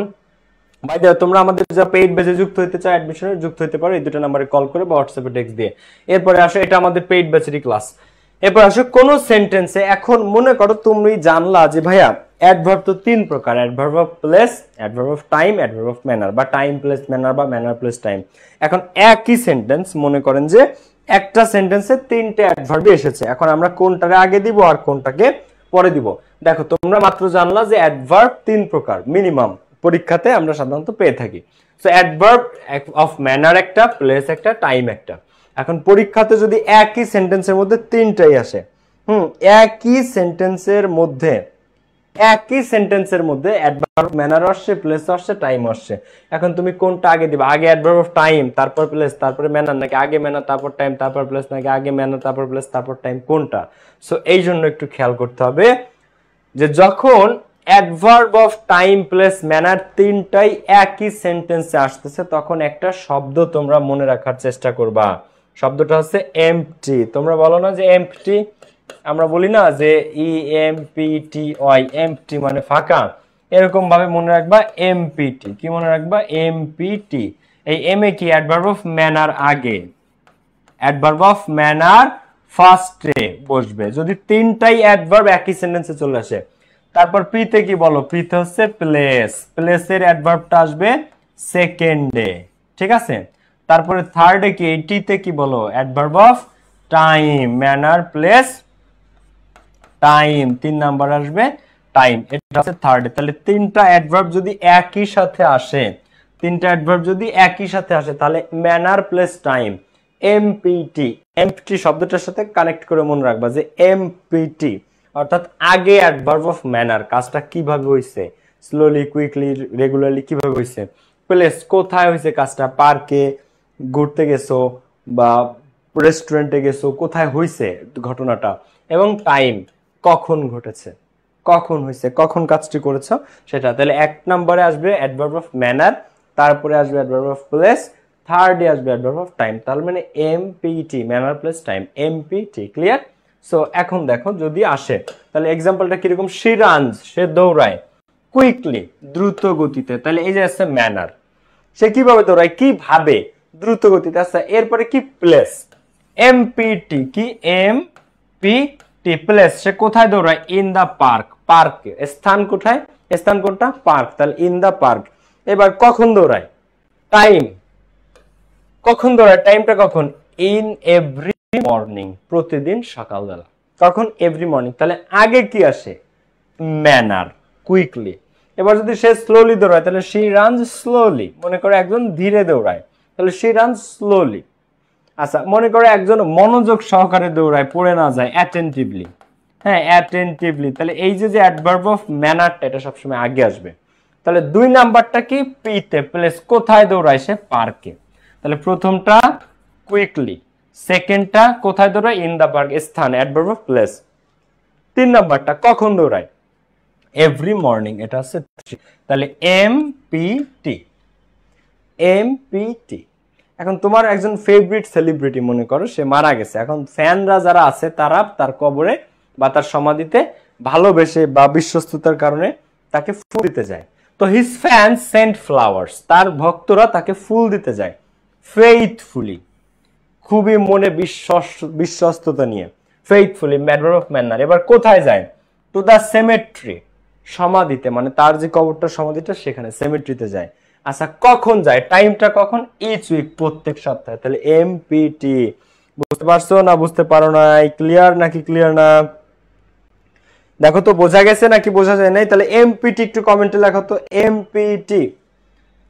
Speaker 1: ভাই তোমরা আমাদের যা পেইড ব্যাচে যুক্ত হতে চাও অ্যাডমিশনে যুক্ত হতে পারো এই দুটো নম্বরে কল করে বা হোয়াটসঅ্যাপে টেক্সট দিয়ে। এরপরে আসো এটা আমাদের পেইড ব্যাচেরই ক্লাস। এরপর আসো কোন সেন্টেন্সে, এখন মনে করো তুমি জানলা যে ভাইয়া অ্যাডভার্ব তো তিন প্রকার, adverb of place, adverb of time, adverb of manner, বা টাইম প্লেস ম্যানার বা ম্যানার প্লেস টাইম। এখন একই সেন্টেন্স মনে করেন যে একটা সেন্টেন্সে তিনটে অ্যাডভার্ব এসেছে, এখন আমরা কোনটাকে আগে দিব আর কোনটাকে পরে দিব। দেখো তোমরা মাত্র জানলা যে অ্যাডভার্ব তিন প্রকার মিনিমাম পরীক্ষাতে আমরা সাধারণত পেয়ে থাকি। সো অ্যাডভার্ব অফ ম্যানার একটা, প্লেস একটা, টাইম একটা। এখন পরীক্ষাতে যদি একই সেন্টেন্সের মধ্যে তিনটাই আসে, একই সেন্টেন্সের মধ্যে অ্যাডভার্ব ম্যানার আসছে, প্লেস আসছে, টাইম আসছে, এখন তুমি কোনটা আগে দিবা? আগে অ্যাডভার্ব অফ টাইম তারপর প্লেস তারপরে ম্যানার, নাকি আগে ম্যানার তারপর টাইম তারপর প্লেস, নাকি আগে ম্যানার তারপর প্লেস তারপর টাইম, কোনটা? সো এই জন্য একটু খেয়াল করতে হবে যে যখন adverb of time place manner তিনটাই একই সেন্টেন্সে আসতেছে তখন একটা শব্দ তোমরা মনে রাখার চেষ্টা করবা। শব্দটা হচ্ছে এমটি। তোমরা বলো না যে এমটি, আমরা বলি না যে EMPTY, এমটি মানে ফাঁকা, এরকম ভাবে মনে রাখবা এমপিটি। কি মনে রাখবা? এমপিটি। এই এম এ কি? অ্যাডভার্ব অফ ম্যানার আগে, অ্যাডভার্ব অফ ম্যানার ফার্স্টে বসবে যদি তিনটাই অ্যাডভার্ব একই সেন্টেন্সে চলে আসে। তারপর পিতে কি বলো? পিতে হচ্ছে প্লেস, প্লেসের অ্যাডভার্বটা আসবে সেকেন্ডে, ঠিক আছে? তারপরে থার্ডে কি? টিতে কি বলো? Adverb of time, manner place time, তিন নাম্বার আসবে টাইম, এটা হচ্ছে থার্ডে। তাহলে তিনটা অ্যাডভার্ব যদি একই সাথে আসে, তিনটা অ্যাডভার্ব যদি একই সাথে আসে তাহলে ম্যানার প্লাস টাইম, এমপিটি। এমপিটি শব্দটার সাথে কানেক্ট করে মনে রাখবা যে এমপিটি অর্থাৎ আগে অ্যাডভার্ব অফ ম্যানার, কাজটা কিভাবে হইছে, স্লোলি, কুইকলি, রেগুলারলি কিভাবে হইছে, প্লেস কোথায় হইছে কাজটা, পার্কে ঘুরতে গেছো বা রেস্টুরেন্টে গেছো, কোথায় হইছে ঘটনাটা, এবং টাইম কখন ঘটেছে, কখন হয়েছে, কখন কাজটি করেছো সেটা। তাহলে এক নম্বরে আসবে অ্যাডভার্ব অফ ম্যানার, তারপরে আসবে অ্যাডভার্ব অফ প্লেস, থার্ডে আসবে অ্যাডভার্ব অফ টাইম। তার মানে এমপিটি, manner plus time, এমপিটি। Clear? So এখন দেখো যদি আসে তাহলে এক্সাম্পলটা কিরকম? শি রানস, সে দৌড়ায়, কুইকলি, দ্রুত গতিতে, তাহলে এই যে আছে ম্যানার, সে কিভাবে দৌড়ায়, কিভাবে, দ্রুত গতিতে। আচ্ছা এরপরে কি? প্লেস, এমপিটি কি? এমপি টি প্লেস, সে কোথায় দৌড়ায়? ইন দা পার্ক, পার্কে। স্থান কোথায়? স্থান কোনটা? পার্ক, তাহলে ইন দা পার্ক। এবার কখন দৌড়ায়? টাইম, কখন দৌড়ায়? টাইমটা কখন? ইন এভরি মর্নিং, প্রতিদিন সকালবেলা। কখন? Every morning. তাহলে আগে কি আসে? Manner, quickly. এবার যদি সে স্লোলি দৌড়ায় তাহলে শি রানস স্লোলি। মনে করে একজন ধীরে দৌড়ায়, তাহলে শি রানস স্লোলি। আচ্ছা, মনে করে একজন মনোযোগ সহকারে দৌড়ায়, পড়ে না যায়, অ্যাটেন্টিভলি। হ্যাঁ, অ্যাটেন্টিভলি। তাহলে এই যে অ্যাডভার্ব অফ ম্যানারটা, এটা সবসময় আগে আসবে। তাহলে 2 নাম্বারটা কি? পিতে, প্লেস। কোথায় দৌড়ায় সে? পার্কে। তাহলে প্রথমটা কুইকলি, সেকেন্ডটা কোথায় দৌড়ায়? ইন দা পার্ক, স্থান, অ্যাডভার্ব অফ প্লেস। 3 নাম্বারটা কখন দৌড়ায়? এভরি মর্নিং, এটা হচ্ছে। তাহলে এমপিটি, এমপিটি। এখন তোমার একজন ফেভারিট সেলিব্রিটি, মনে করো সে মারা গেছে, এখন ফ্যানরা যারা আছে তারা তার কবরে বা তার সমাধিতে ভালোবেসে বা বিশ্বস্ততার কারণে তাকে ফুল দিতে যায়। তো হিজ ফ্যান সেন্ট ফ্লাওয়ার্স, তার ভক্তরা তাকে ফুল দিতে যায়। ফেইথফুলি, খুবই মনে বিশ্বস্ততা নিয়ে। Faithfully, matter of manner. এবার কোথায় যায়? টু দা সেমেট্রি, সমাধিতে, মানে তার যে কবরটা, সমাধিটা, সেখানে সেমেট্রিতে যায়। আচ্ছা, কখন যায়? টাইমটা কখন? ইচ উইক, প্রত্যেক সপ্তাহে। তাহলে এমপিটি। বুঝতে পারছো না বুঝতে পারো নাই? ক্লিয়ার নাকি ক্লিয়ার না? দেখো তো বোঝা গেছে নাকি বোঝা যায় নাই? তাহলে এমপিটি একটু কমেন্টে লেখো তো। এমপিটি,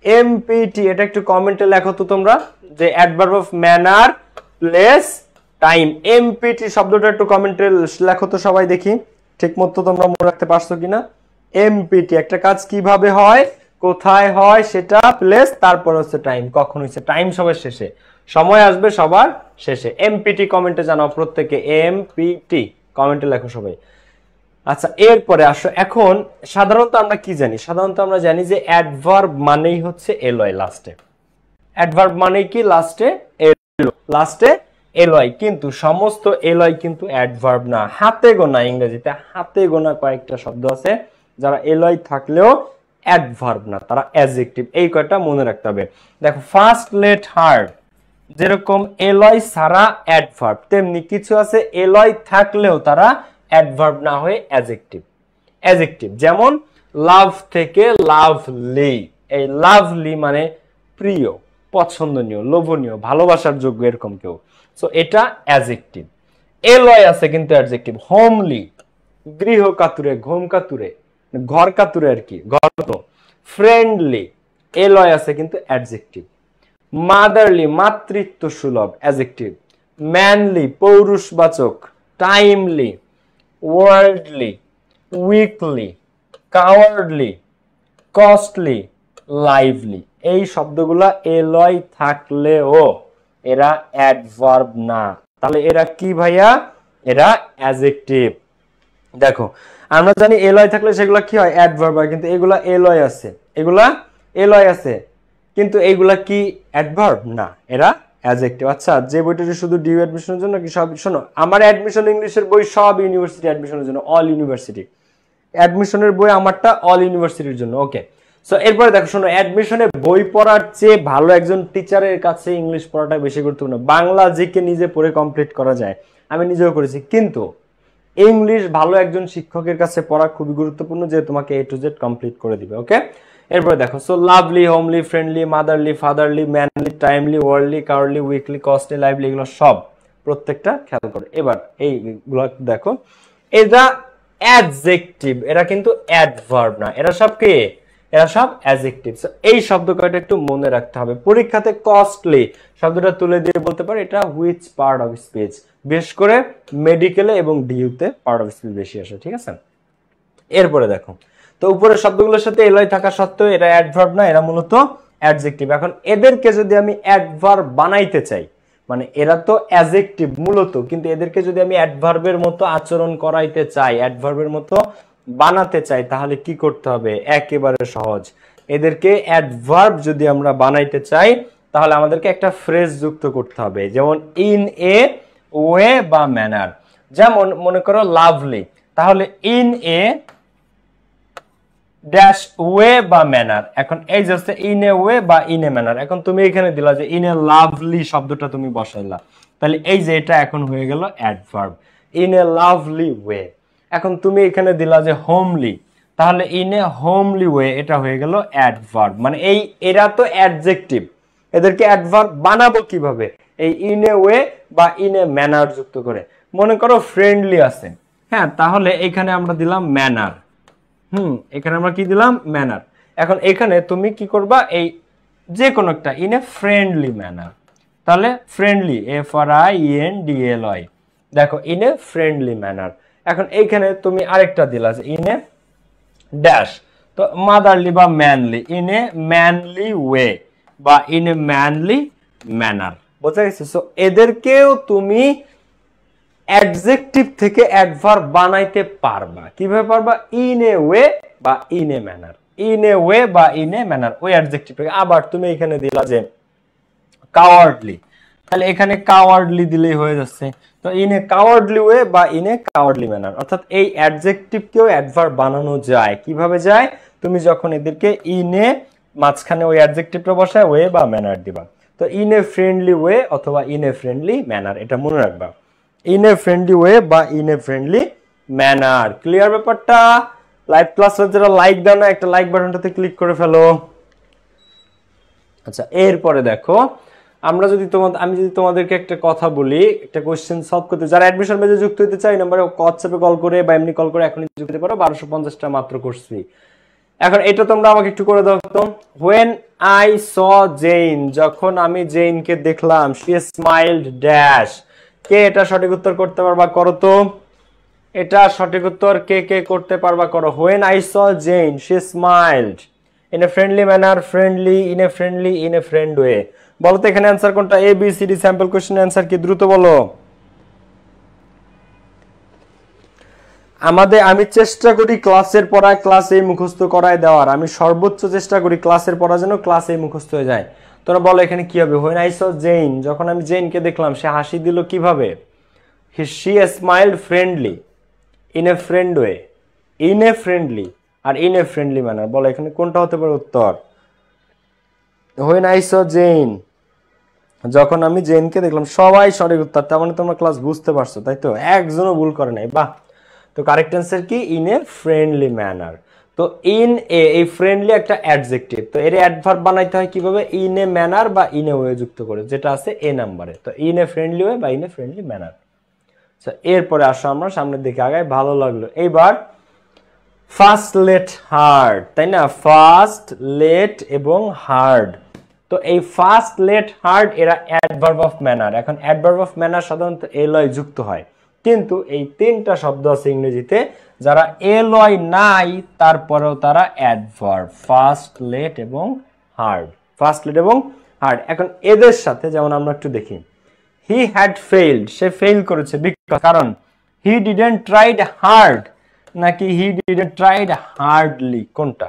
Speaker 1: এমপিটি, এটা একটু কমেন্টে লেখো তো তোমরা, যে adverb of manner, place, time. এমপিটি শব্দটা একটু কমেন্টে লেখো তো সবাই, দেখি ঠিক মতো তোমরা মনে রাখতে পারছো কিনা। এমপিটি একটা কাজ কিভাবে হয়, কোথায় হয় সেটা, প্লেস, তারপর হচ্ছে টাইম, কখন হচ্ছে। টাইম সবার শেষে, সময় আসবে সবার শেষে। এমপিটি কমেন্টে জানাও প্রত্যেকে, এমপিটি কমেন্টে লেখো সবাই। আচ্ছা, এরপরে আসো। এখন সাধারণত আমরা কি জানি? সাধারণত আমরা জানি যে অ্যাডভার্ব মানেই হচ্ছে এলয় লাস্টে। অ্যাডভার্ব মানে কি? লাস্টে এলো, লাস্টে এলয়। কিন্তু সমস্ত এলয় কিন্তু অ্যাডভার্ব না। হাতে গোনা, ইংরেজিতে হাতে গোনা কয়েকটা শব্দ আছে যারা এলয় থাকলেও অ্যাডভার্ব না, তারা অ্যাডজেক্টিভ। এই কয়টা মনে রাখতে হবে। দেখো, ফার্স্ট লেট হার্ড, যেরকম এলয় ছাড়া অ্যাডভার্ব, তেমনি কিছু আছে এলয় থাকলেও তারা অ্যাডভার্ব না হয়ে অ্যাডজেক্টিভ। অ্যাডজেক্টিভ যেমন লাভ থেকে লাভলি। এই লাভলি মানে প্রিয়, পছন্দনীয়, লোভনীয়, ভালোবাসার যোগ্য, এরকম কেউ। সো এটা অ্যাডজেক্টিভ। এলয় আছে কিন্তু অ্যাডজেক্টিভ। হোমলি, গৃহ কাতুরে, ঘুম কাতুরে, ঘর কাতুরে আর কি, ঘর। ফ্রেন্ডলি, এলয় আছে কিন্তু অ্যাডজেক্টিভ। মাদারলি, মাতৃত্ব সুলভ, অ্যাডজেক্টিভ। ম্যানলি, পৌরুষবাচক। Timely, worldly, weekly, cowardly, costly, lively. এই শব্দগুলা এলয় থাকলেও এরা অ্যাডভার্ব না। তাহলে এরা কি ভাইয়া? এরা অ্যাডজেক্টিভ। দেখো, আমরা জানি এলয় থাকলে সেগুলা কি হয়? অ্যাডভার্ব হয়। কিন্তু এগুলা এলয় আছে, এগুলা এলয় আছে, কিন্তু এইগুলা কি অ্যাডভার্ব না, এরা অ্যাডজেক্টিভ। আচ্ছা, যে বইটা শুধু ডিউ অ্যাডমিশনের জন্য কি সব? শোনো, আমার অ্যাডমিশন ইংলিশের বই সব ইউনিভার্সিটি অ্যাডমিশনের জন্য, অল ইউনিভার্সিটি অ্যাডমিশনের বই আমারটা অল ইউনিভার্সিটির জন্য। ওকে, সো এরপরে দেখো, শোনো, অ্যাডমিশনে বই পড়ার চেয়ে ভালো একজন টিচারের কাছে ইংলিশ পড়াটা বেশি গুরুত্বপূর্ণ। বাংলা জিকে নিজে পড়ে কমপ্লিট করা যায়, আমি নিজেও করেছি, কিন্তু ইংলিশ ভালো একজন শিক্ষকের কাছে পড়া খুবই গুরুত্বপূর্ণ, যে তোমাকে এ টু জেড কমপ্লিট করে দিবে। ওকে, এরপরে দেখো, so lovely, homely, friendly, motherly, fatherly, manly, timely, worldly, cowardly, weekly, costly, lively, এগুলো সব প্রত্যেকটা খেয়াল করো। এবার এইগুলো দেখো, এরা অ্যাডজেক্টিভ, এরা কিন্তু অ্যাডভার্ব না। এরা সব কি? এরা সব অ্যাডজেক্টিভ। এই শব্দ কয়টা একটু মনে রাখতে হবে। পরীক্ষাতে কস্টলি শব্দটা তুলে দিয়ে বলতে পারে এটা হুইচ পার্ট অফ স্পিচ, বিশেষ করে মেডিকেলে এবং ডিইউতে পার্ট অফ স্পিচ বেশি আসে। ঠিক আছে, এরপরে দেখো, তো উপরের শব্দগুলোর সাথে এলয় থাকা সত্ত্বেও এরা অ্যাডভার্ব না, এরা মূলত অ্যাডজেক্টিভ। এখন এদেরকে যদি আমি অ্যাডভার্ব বানাইতে চাই, মানে এরা তো অ্যাডজেক্টিভ মূলত, কিন্তু এদেরকে যদি আমি অ্যাডভার্বের মতো আচরণ করাইতে চাই, অ্যাডভার্বের মতো বানাতে চাই, তাহলে কি করতে হবে? একেবারে সহজ। এদেরকে অ্যাডভার্ব যদি আমরা বানাইতে চাই, তাহলে আমাদেরকে একটা ফ্রেজ যুক্ত করতে হবে, যেমন ইন এ ওয়ে বা ম্যানার। যেমন মনে করো লাভলি, তাহলে ইন এ ড্যাশ ওয়ে বা ম্যানার। এখন এই যে ইন এ ওয়ে বা ইন এ ম্যানার, এখন তুমি এখানে দিলা যে ইন এ লাভলি শব্দটা তুমি বসাইলা, তাহলে এই যে এটা এখন হয়ে গেল adverb. In a lovely way. এখন তুমি এখানে দিলা যে হোমলি, তাহলে ইন এ হোমলি ওয়ে এটা হয়ে গেল অ্যাডভার্ব। মানে এরা তো অ্যাডজেক্টিভ, এদেরকে অ্যাডভার্ব বানাবো কিভাবে? এই ইন এ ওয়ে বা ইন এ ম্যানার যুক্ত করে। মনে করো ফ্রেন্ডলি আছে, হ্যাঁ, তাহলে এখানে আমরা দিলাম ম্যানার। এখানে আমরা কি দিলাম? ম্যানার। এখন এখানে তুমি কি করবা? এই যে কোনো একটা ইন এ ফ্রেন্ডলি ম্যানার, তাহলে ফ্রেন্ডলি FRIENDLY, দেখো ইন এ ফ্রেন্ডলি ম্যানার। এখন এইখানে তুমি আরেকটা দিলা যে ইন এ ড্যাশ, তো মাদারলি বা manly, in a manly way বা ইন এ ম্যানলি ম্যানার। বুঝা গেছে? সো এদেরকেও তুমি অ্যাডজেক্টিভ থেকে অ্যাডভার্ব বানাইতে পারবা। কিভাবে পারবা? ইন এ ওয়ে বা in a manner, in a way বা ইন এ ম্যানার, ওই অ্যাডজেক্টিভ থেকে। আবার তুমি এখানে দিলা যে কাওয়ার্ডলি, তাহলে এখানে কাওয়ার্ডলি দিলেই হয়ে যাচ্ছে। তো ইন এ কাওয়ার্ডলি ওয়ে বা ইন এ কাওয়ার্ডলি ম্যানার, অর্থাৎ এই অ্যাডজেক্টিভকেও অ্যাডভার্ব বানানো যায়। কিভাবে যায়? তুমি যখন এদেরকে ইন এ মাঝখানে ওই অ্যাডজেক্টিভটা বসায় ওয়ে বা ম্যানার দিবা। তো ইন এ ফ্রেন্ডলি ওয়ে অথবা ইন এ ফ্রেন্ডলি ম্যানার, এটা মনে রাখবা, ইন এ ফ্রেন্ডলি ওয়ে বা in a friendly manner. Clear ব্যাপারটা? লাইভ ক্লাসে যারা লাইক দাও না, একটা লাইক বাটনটাতে ক্লিক করে ফেলো। আচ্ছা, এরপরে দেখো, আমি যদি তোমাদেরকে একটা কথা বলি, একটা কোশ্চেন সলভ করতে, যারা অ্যাডমিশন ব্যাচে যুক্ত হতে চাই, নাম্বারে হোয়াটসঅ্যাপে কল করে বা এমনি কল করে এখনই যুক্ত হতে পারো। 1250টা মাত্র করছি। এখন এটা তোমরা আমাকে একটু করে দাও তো। হোয়েন আই স জেইন, যখন আমি জেইনকে দেখলাম, শি স্মাইলড ড্যাশ। কে এটা সঠিক উত্তর করতে পারবা? করো তো। এটা সঠিক উত্তর কে কে করতে পারবা? করো। When I saw Jane she smiled in a friendly manner, friendly, in a friendly, in a friend way. বলো তো এখানে অ্যান্সার কোনটা? A B C D sample question answer কি? দ্রুত বলো। আমি চেষ্টা করি ক্লাসের পড়ায় ক্লাসেই মুখস্থ করায় দেওয়ার। আমি সর্বোচ্চ চেষ্টা করি ক্লাসের পড়া যেন ক্লাসেই মুখস্থ হয়ে যায়। তোমরা বলো এখানে কি হবে? হোয়েন আই স জেইন, যখন আমি জেইনকে দেখলাম, সে হাসি দিল কিভাবে? She smiled friendly, in a friend way, in a friendly আর ইন এ ফ্রেন্ডলি ম্যানার। বলো এখানে কোনটা হতে পারে উত্তর? হোয়েন আই স জেইন, যখন আমি জেইনকে দেখলাম। সবাই সঠিক উত্তর। তার মানে তোমরা ক্লাস বুঝতে পারছো, তাই তো? একজনও ভুল করে নাই। বাহ। তো কারেক্ট অ্যান্সার কি? In a friendly manner. তো ইন এ, এই ফ্রেন্ডলি একটা অ্যাডজেক্টিভ, তো এর অ্যাডভার্ব বানাইতে হয় কিভাবে? ইন এ ম্যানার বা ইন এ ওয়ে যুক্ত করে, যেটা আছে এ নাম্বারে। তো ইন এ ফ্রেন্ডলি ওয়ে বা ইন এ ফ্রেন্ডলি ম্যানার। এরপরে আসো আমরা সামনের দিকে আগাই। ভালো লাগলো। এইবার ফার্স্ট লেট হার্ড, তাই না? ফার্স্ট লেট এবং হার্ড। তো এই ফার্স্ট লেট হার্ড এরা অ্যাডভার্ব অফ ম্যানার। এখন অ্যাডভার্ব অফ ম্যানার সাধারণত এলয় যুক্ত হয়, কিন্তু এই তিনটা শব্দ আছে ইংরেজিতে যারা এলয় নাই, তারপরেও তারা অ্যাডভার্ব। ফার্স্ট লেট এবং হার্ড, ফার্স্ট লেট এবং হার্ড। এখন এদের সাথে যেমন আমরা একটু দেখি, he had failed, say fail করেছে। কারণ হি ডিডন্ট ট্রাইড হার্ড নাকি হি ডিডন্ট ট্রাইড হার্ডলি? কোনটা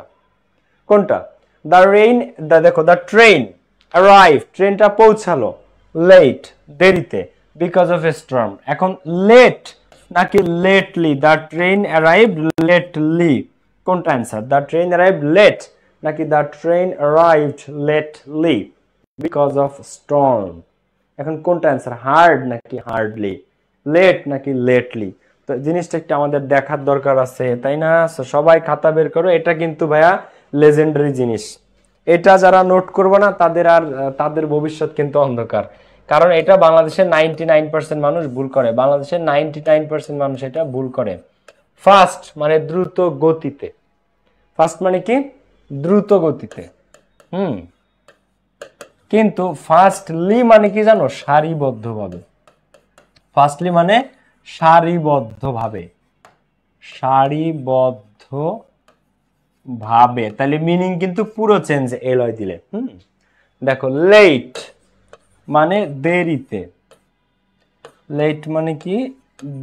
Speaker 1: কোনটা? দ্য রেইন, দেখো, দ্য ট্রেন অ্যারাইভ, ট্রেনটা পৌঁছালো, লেট, দেরিতে, বিকজ অফ এ স্টর্ম। এখন লেট নাকি lately? The train arrived lately. কোনটা answer? The train arrived late নাকি the train arrived lately because of storm? এখন কোনটা অ্যান্সার? হার্ড নাকি হার্ডলি? লেট নাকি লেটলি? তো জিনিসটা একটু আমাদের দেখার দরকার আছে, তাই না? সবাই খাতা বের করো। এটা কিন্তু ভাইয়া লেজেন্ডারি জিনিস। এটা যারা নোট করবে না তাদের ভবিষ্যৎ কিন্তু অন্ধকার। কারণ এটা বাংলাদেশের 99% মানুষ ভুল করে। বাংলাদেশের 99% মানুষ এটা ভুল করে। ফাস্ট মানে দ্রুত গতিতে। ফাস্ট মানে কি? দ্রুত গতিতে। কিন্তু ফাস্টলি মানে কি জানো? সারিবদ্ধভাবে। ফাস্টলি মানে সারিবদ্ধভাবে, সারিবদ্ধভাবে। তাহলে মিনিং কিন্তু পুরো চেঞ্জ এলয় দিলে। দেখো, লেট মানে দেরিতে। লেট মানে কি?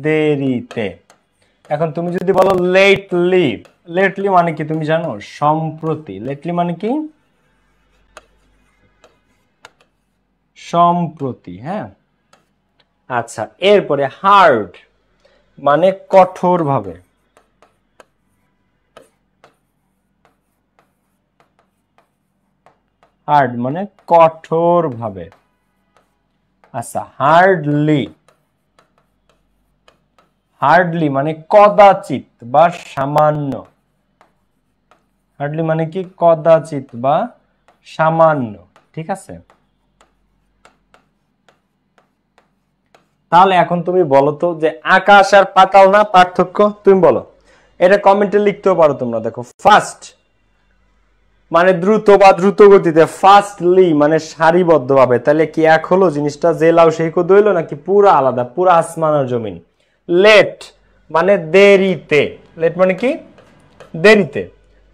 Speaker 1: দেরিতে। এখন তুমি যদি বলো লেটলি, লেটলি মানে কি তুমি জানো? সম্প্রতি। লেটলি মানে কি? সম্প্রতি। হ্যাঁ, আচ্ছা। এরপরে হার্ড মানে কঠোরভাবে। হার্ড মানে কঠোরভাবে। আচ্ছা, হার্ডলি, হার্ডলি মানে কদাচিৎ বা সামান্য। হার্ডলি মানে কি? কদাচিৎ বা সামান্য। ঠিক আছে, তাহলে এখন তুমি বলো তো যে আকাশ আর পাতাল না পার্থক্য? তুমি বলো, এটা কমেন্টে লিখতেও পারো তোমরা। দেখো, ফাস্ট মানে দ্রুত বা দ্রুত গতিতে, ফাস্টলি মানে সারিবদ্ধভাবে, তাহলে কি এক হলো জিনিসটা? যে লাউ সেই কদু হইলো নাকি পুরা আলাদা, পুরা আসমান আর জমিন? লেট মানে দেরিতে, লেট মানে কি? দেরিতে,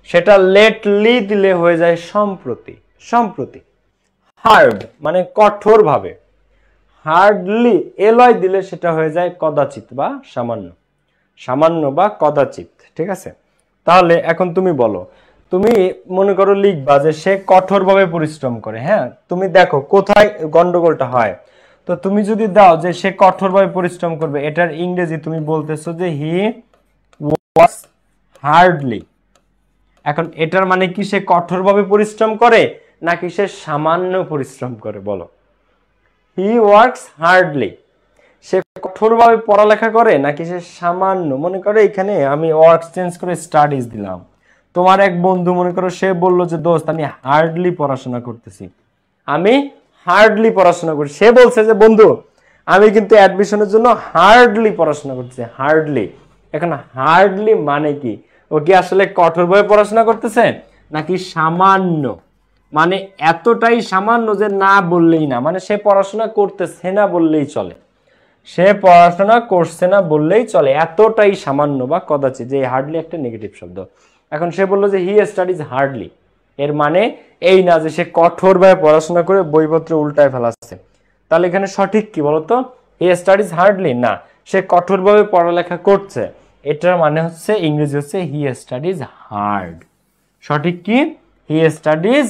Speaker 1: সেটা লেটলি দিলে হয়ে যায় সম্প্রতি, সম্প্রতি। হার্ড মানে কঠোরভাবে, হার্ডলি এলয় দিলে সেটা হয়ে যায় কদাচিৎ বা সামান্য, সামান্য বা কদাচিৎ। ঠিক আছে, তাহলে এখন তুমি বলো, তুমি মনে করো লিখবা যে সে কঠোরভাবে পরিশ্রম করে। হ্যাঁ, তুমি দেখো কোথায় গন্ডগোলটা হয়। তো তুমি যদি দাও যে সে কঠোরভাবে পরিশ্রম করবে, এটার ইংরেজি তুমি বলতেছো যে হি ওয়ার্কস হার্ডলি। এখন এটার মানে কি সে কঠোরভাবে পরিশ্রম করে নাকি সে সামান্য পরিশ্রম করে? বলো। হি ওয়ার্কস হার্ডলি, সে কঠোরভাবে পড়ালেখা করে নাকি সে সামান্য? মনে করো এখানে আমি ওয়ার্কস চেঞ্জ করে স্টাডিজ দিলাম। তোমার এক বন্ধু মনে করো সে বললো যে দোস্ত আমি হার্ডলি পড়াশোনা করতেছি, আমি হার্ডলি পড়াশোনা করছি। সে বলছে যে বন্ধু আমি কিন্তু অ্যাডমিশনের জন্য হার্ডলি পড়াশোনা করতেছি, হার্ডলি। এখন হার্ডলি মানে কি? ও কি আসলে কঠোরভাবে পড়াশোনা করতেছে নাকি সামান্য? মানে এতটাই সামান্য যে না বললেই না, মানে সে পড়াশোনা করতেছে না বললেই চলে, সে পড়াশোনা করছে না বললেই চলে, এতটাই সামান্য বা কদাচিৎ। যে হার্ডলি একটা নেগেটিভ শব্দ। এখন সে বললো যে হি স্টাডিজ হার্ডলি, এর মানে এই না যে সে কঠোরভাবে পড়াশোনা করে বইপত্র উল্টায় ফেলাচ্ছে। তাহলে এখানে সঠিক কি বলতো? হি স্টাডিজ হার্ডলি না, সে কঠোরভাবে পড়ালেখা করছে, এটার মানে হচ্ছে ইংরেজি হচ্ছে হি স্টাডিজ হার্ড। সঠিক কি? He studies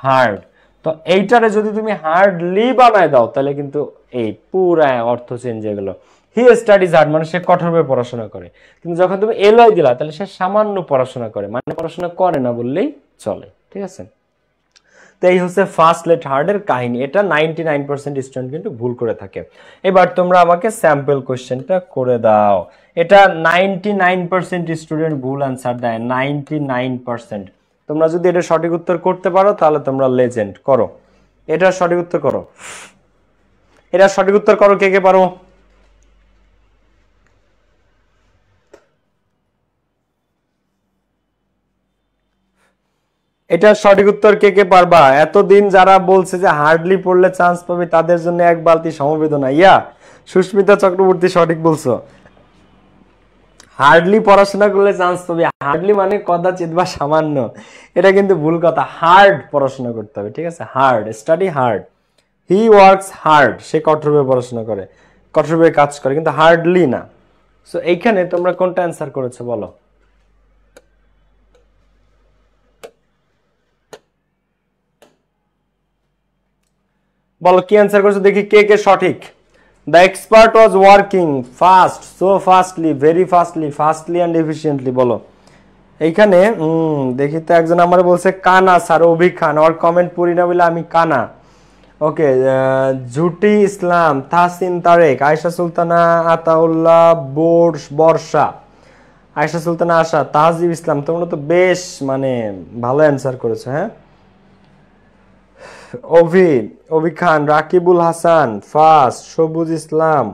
Speaker 1: hard. তো এইটারে যদি তুমি হার্ডলি বানায় দাও তাহলে কিন্তু এই পুরা অর্থ চেঞ্জ হয়ে গেল। হি স্টাডিজ হার্ড মানে সে কঠোরভাবে পড়াশোনা করে, কিন্তু যখন তুমি এলয় দিলা তাহলে সে সামান্য পড়াশোনা করে, মানে পড়াশোনা করে না বললেই চলে। ঠিক আছে, তো এই হচ্ছে ফার্স্ট লেট হার্ডের কাহিনী। এটা 99% স্টুডেন্ট কিন্তু ভুল করে থাকে। এবার তোমরা আমাকে স্যাম্পল কোশ্চেনটা করে দাও। এটা 99% স্টুডেন্ট ভুল অ্যান্সার দেয়, 99%। তোমরা যদি এটা সঠিক উত্তর করতে পারো তাহলে তোমরা লেজেন্ড। করো, এটা সঠিক উত্তর করো, এটা সঠিক উত্তর করো, কে কে পারো? এটা সঠিক উত্তর কে কে পারবা? এতদিন যারা বলছে যে হার্ডলি পড়লে চান্স পাবে তাদের জন্য এক বালতি সমবেদনা। ইয়া সুস্মিতা চক্রবর্তী সঠিক বলছো, হার্ডলি পড়াশোনা করলে চান্স পাবে। হার্ডলি মানে কদাচিৎ বা সামান্য, এটা কিন্তু ভুল কথা। হার্ড পড়াশোনা করতে হবে। ঠিক আছে, hard, study hard. He works hard, সে কঠোরভাবে পড়াশোনা করে, কঠোরভাবে কাজ করে, কিন্তু হার্ডলি না। সো এইখানে তোমরা কোনটা অ্যান্সার করেছো বলো? বলো কি অ্যান্সার করেছো দেখি, কে কে সঠিক। The expert was working fast, so fastly, very fastly, fastly and efficiently. বলো এইখানে দেখি তো, একজন আমার বলছে কানা স্যার, অভি খান। ওর কমেন্ট পড়ি না বলে আমি কানা। ওকে, ঝুটি ইসলাম, তাহসিন তারেক, আয়েশা সুলতানা, আতাউল্লাহ, বর্ষা, আয়েশা সুলতানা, আশা, তাহজিব ইসলাম। তোমরা তো বেশ মানে ভালো অ্যান্সার করেছো। হ্যাঁ, অভি খান, রাকিবুল হাসান ফার্স্ট, সবুজ ইসলাম,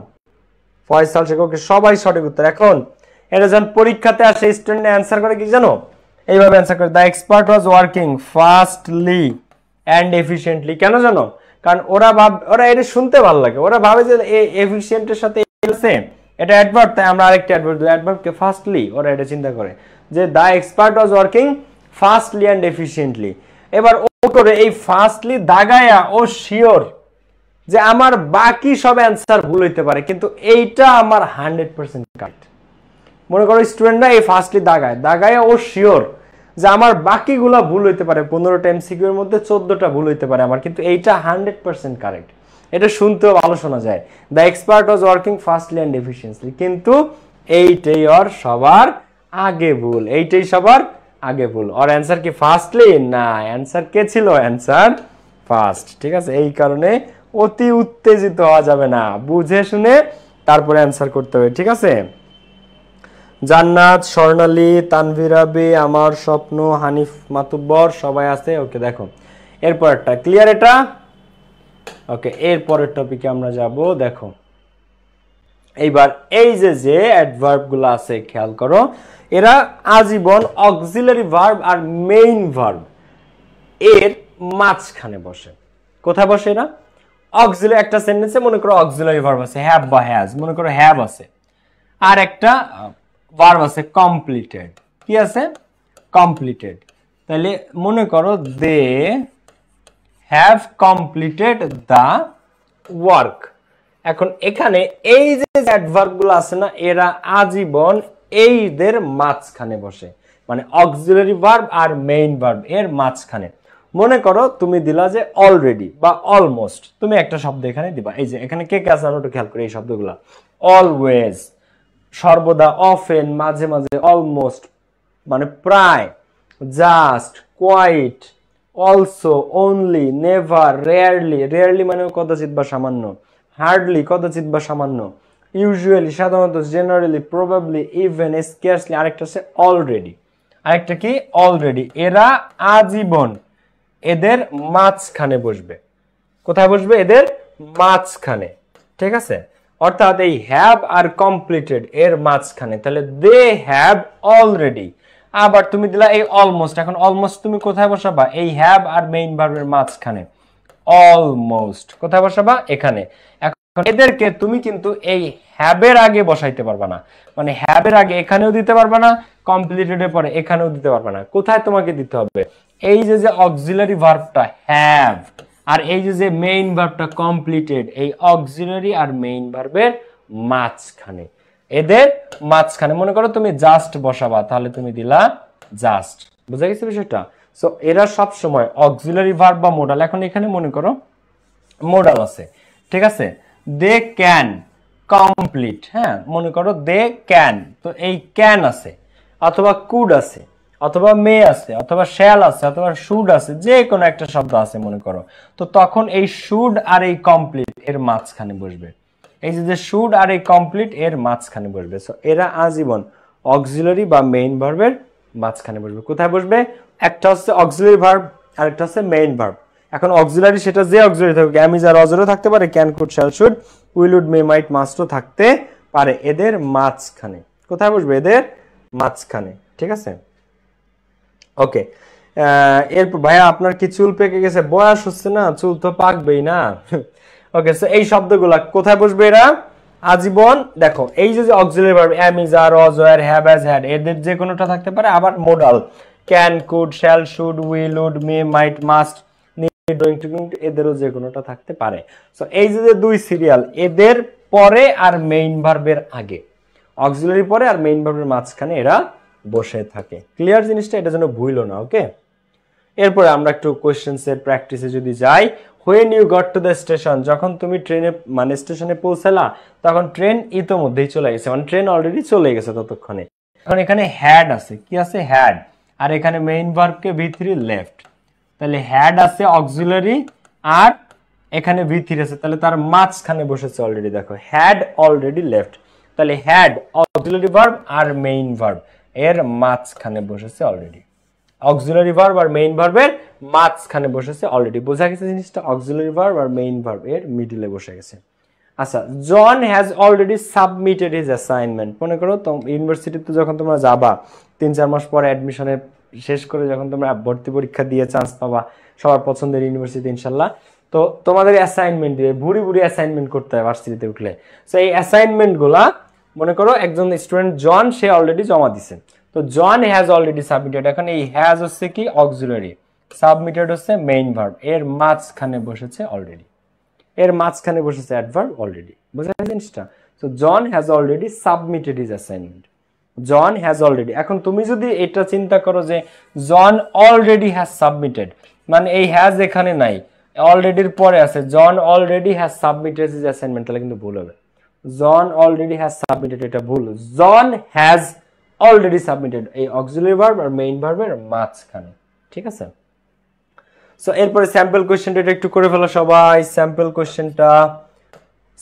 Speaker 1: ফয়সাল শেখ, ওকে সবাই সঠিক উত্তর। এখন এটা যখন পরীক্ষাতে আসে স্টুডেন্ট অ্যান্সার করে কি জানো? এইভাবে অ্যান্সার করে, the expert was working fastly and efficiently. কেন জানো? কারণ ওরা এটা শুনতে ভালো লাগে, ওরা ভাবে যে এফিশিয়েন্টের সাথে আছে এটা অ্যাডভার্ব, তাই আমরা আরেকটা অ্যাডভার্ব দিই, অ্যাডভার্বকে ফাস্টলি। ওরা এটা চিন্তা করে যে the expert was working fastly and efficiently. এবার ও করে এই ফাস্টলি দাগায়া ও শিওর যে আমার বাকি সব অ্যান্সার ভুল হইতে পারে কিন্তু এইটা আমার 100% কারেক্ট। মনে করো স্টুডেন্টরা এই ফার্স্টলি দাগায় ও শিওর যে আমার বাকিগুলা ভুল হইতে পারে, 15টা এমসিকিউ এর মধ্যে 14টা ভুল হইতে পারে আমার, কিন্তু এইটা 100% কারেক্ট। এটা শুনতেও ভালো শোনা যায়, the expert was working fastly and efficiently, কিন্তু এইটাই ওর সবার আগে ভুল, এইটাই সবার আগে ভুল। ওর অ্যান্সার কি ফাস্টলি? না, অ্যান্সার কে ছিল? Answer first. ঠিক আছে, এই কারণে অতি উত্তেজিত হওয়া যাবে না, বুঝে শুনে তারপরে অ্যান্সার করতে হবে। ঠিক আছে, জান্নাত, স্বর্ণালী, তানভীরাবি, আমার স্বপ্ন, হানিফ মাতুব্বর সবাই আছে। ওকে দেখো এরপরটা ক্লিয়ার এটা। ওকে এরপরের টপিকে আমরা যাব। দেখো এইবার এই যে অ্যাডভার্ব গুলো আছে খেয়াল করো, এরা আজীবন অক্সিলারি ভার্ব আর মেইন ভার্ব এর মাঝখানে বসে। কোথায় বসে এরা? অক্সিলারি একটা সেন্টেন্সে মনে করো অক্সিলারি ভার্ব আছে হ্যাভ বা হ্যাজ, মনে করো হ্যাভ আছে, আর একটা ভার্ব আছে কমপ্লিটেড। কি আছে? কমপ্লিটেড। তাহলে মনে করো they have completed the work. এখন এখানে এই যে অ্যাডভার্ব গুলো আছে না, এরা আজীবন এইদের মাঝখানে বসে, মানে অক্সিলারি ভার্ব আর মেইন ভার্ব এর মাঝখানে। মনে করো তুমি দিলা যে অলরেডি বা অলমোস্ট, তুমি একটা শব্দ এখানে দিবা। এই যে এখানে কে কে আছে আমরা একটু খেয়াল করি এই শব্দগুলা। অলওয়েজ, সর্বদা, অফেন, মাঝে মাঝে, অলমোস্ট মানে প্রায়, just, quite, also, only, never, rarely, rarely মানে কদাচিৎ বা সামান্য, হার্ডলি কদাচিৎ বা সামান্য, ইউজুয়ালি সাধারণত, জেনারেলি, প্রবাবলি, ইভেন, স্কেয়ারসলি, আরেকটা আছে অলরেডি। আরেকটা কি? অলরেডি। এরা আজীবন এদের মাঝখানে বসবে। কোথায় বসবে? এদের মাঝখানে। ঠিক আছে? অর্থাৎ এই হ্যাভ আর কমপ্লিটেড এর মাঝখানে। তাহলে দে হ্যাভ অলরেডি। আবার তুমি দিলা এই অলমোস্ট। এখন অলমোস্ট তুমি কোথায় বসাবা? এই হ্যাভ আর মেইন ভার্বের মাঝখানে। অলমোস্ট কোথায় বসাবা? এখানে। এখন এদেরকে তুমি কিন্তু এই হ্যাবের আগে বসাইতে পারবা না, মানে হ্যাবের আগে এখানেও দিতে পারবা না, কমপ্লিটেডের পরে এখানেও দিতে পারবা না। কোথায় তোমাকে দিতে হবে? এই যে অক্সিলারি ভার্বটা হ্যাভ আর এই যে মেইন ভার্বটা কমপ্লিটেড, এই অক্সিলারি আর মেইন ভার্বের মাঝখানে, এদের মাঝখানে। মনে করো তুমি জাস্ট বসাবা, তাহলে তুমি দিলা জাস্ট। বুঝা গেছে বিষয়টা? সো এরা সব সময় অক্সিলারি ভার্ব বা মোডাল। এখন এখানে মনে করো মোডাল আছে, ঠিক আছে? They can complete. হ্যাঁ, মনে করো দে ক্যান, তো এই ক্যান আছে, অথবা কুড আছে, অথবা মে আছে, অথবা শ্যাল আছে, অথবা শুড আছে, যে কোনো একটা শব্দ আছে মনে করো। তো তখন এই শুড আর এই কমপ্লিট এর মাঝখানে বসবে। এই যে শুড আর এই কমপ্লিট এর মাঝখানে বসবে। সো এরা আজীবন অক্সিলারি বা মেইন ভার্বের মাঝখানে বসবে। কোথায় বসবে? একটা হচ্ছে অক্সিলারি ভার্ব আর একটা হচ্ছে মেইন ভার্ব। এখন অক্সিলারি সেটা যে অক্সিলারি থাকবে, অ্যাম, ইজ, আর, অজরও থাকতে পারে, can, could, shall, should, will, would, may, might, মাস্টও থাকতে পারে। এদের মাঝখানে কোথায় বসবে? এদের মাঝখানে। ঠিক আছে? ওকে। এরপর ভাইয়া আপনার কি চুল পেকে গেছে? বয়স হচ্ছে না, চুল তো পাকবেই না। ওকে, সো এই শব্দগুলা কোথায় বসবে? এরা আজীবন। দেখো এই যে auxiliary verb am, is, are, was, were, have, has, had, এদের যে কোনোটা থাকতে পারে। আবার modal can, could, shall, should, will, would, may, might, must, need, going to, এদেরও যে কোনোটা থাকতে পারে। সো এই যে দুই সিরিয়াল, এদের পরে আর মেইন ভার্বের আগে, অক্সিলারি পরে আর মেইন ভার্বের মাঝখানে এরা বসে থাকে। ক্লিয়ার জিনিসটা? এটা যেন ভুলো না। ওকে, এরপরে আমরা একটু কোশ্চেন্স এর প্র্যাকটিসে যদি যাই। When you got to the station, যখন তুমি ট্রেনে মানে স্টেশনে পৌঁছালা, তখন ট্রেন ইতোমধ্যেই চলে গেছে, মানে ট্রেন অলরেডি চলে গেছে ততক্ষণে। এখন এখানে হ্যাড আছে, কি আছে? হ্যাড। আর এখানে মেইন ভার্বকে V3 লেফট। তাহলে হ্যাড আছে অক্সিলারি আর এখানে V3 আছে, তাহলে তার মাঝখানে বসেছে অলরেডি। দেখো হ্যাড অলরেডি লেফট, তাহলে হ্যাড অক্সিলারি ভার্ব আর মেইন ভার্ব এর মাঝখানে বসেছে অলরেডি। অক্সিলারি ভার্ব আর মেইন ভার্বের মাঝখানে বসেছে অলরেডি। বোঝা গেছে জিনিসটা? অক্সিলারি ভার্ব আর মেইন ভার্ব এর মিডলে বসে গেছে। আচ্ছা, John has already submitted his assignment. মনে করো ইউনিভার্সিটিতে যখন তোমরা যাবা 3-4 মাস পরে অ্যাডমিশনে শেষ করে যখন তোমরা ভর্তি পরীক্ষা দিয়ে চান্স পাবা সবার পছন্দের ইউনিভার্সিটি ইনশাল্লাহ, তো তোমাদের অ্যাসাইনমেন্ট দিবে, ভুরি ভুরি অ্যাসাইনমেন্ট করতে হয় ভার্সিটিতে উঠলে। সো এই অ্যাসাইনমেন্ট গুলা মনে করো একজন স্টুডেন্ট জন সে অলরেডি জমা দিছে, তো জন হ্যাজ অলরেডি সাবমিটেড। এখন এই হ্যাজ হচ্ছে কি? অক্সিলারি, সাবমিটেড হচ্ছে মেইন ভার্ব, এর মাঝখানে বসেছে অলরেডি, এর মাঝখানে বসেছে অ্যাডভার্ব অলরেডি। বুঝা গেছে জিনিসটা? So John has already submitted his assignment. John has already. এখন তুমি যদি এটা চিন্তা করো যে জন অলরেডি হ্যাজ সাবমিটেড, মানে এই হ্যাজ এখানে নাই, অলরেডির পরে আছে, John already has submitted his assignment, তাহলে কিন্তু ভুল হবে। জন অলরেডি হ্যাজ সাবমিটেড, এটা ভুল। জন হ্যাজ অলরেডি সাবমিটেড, এই অক্সিলারি ভার্ব আর মেইন ভার্বের মাঝখানে। ঠিক আছে? সো এরপরে স্যাম্পল কোশ্চেনটা এটা একটু করে ফেলো সবাই। স্যাম্পল কোশ্চেনটা,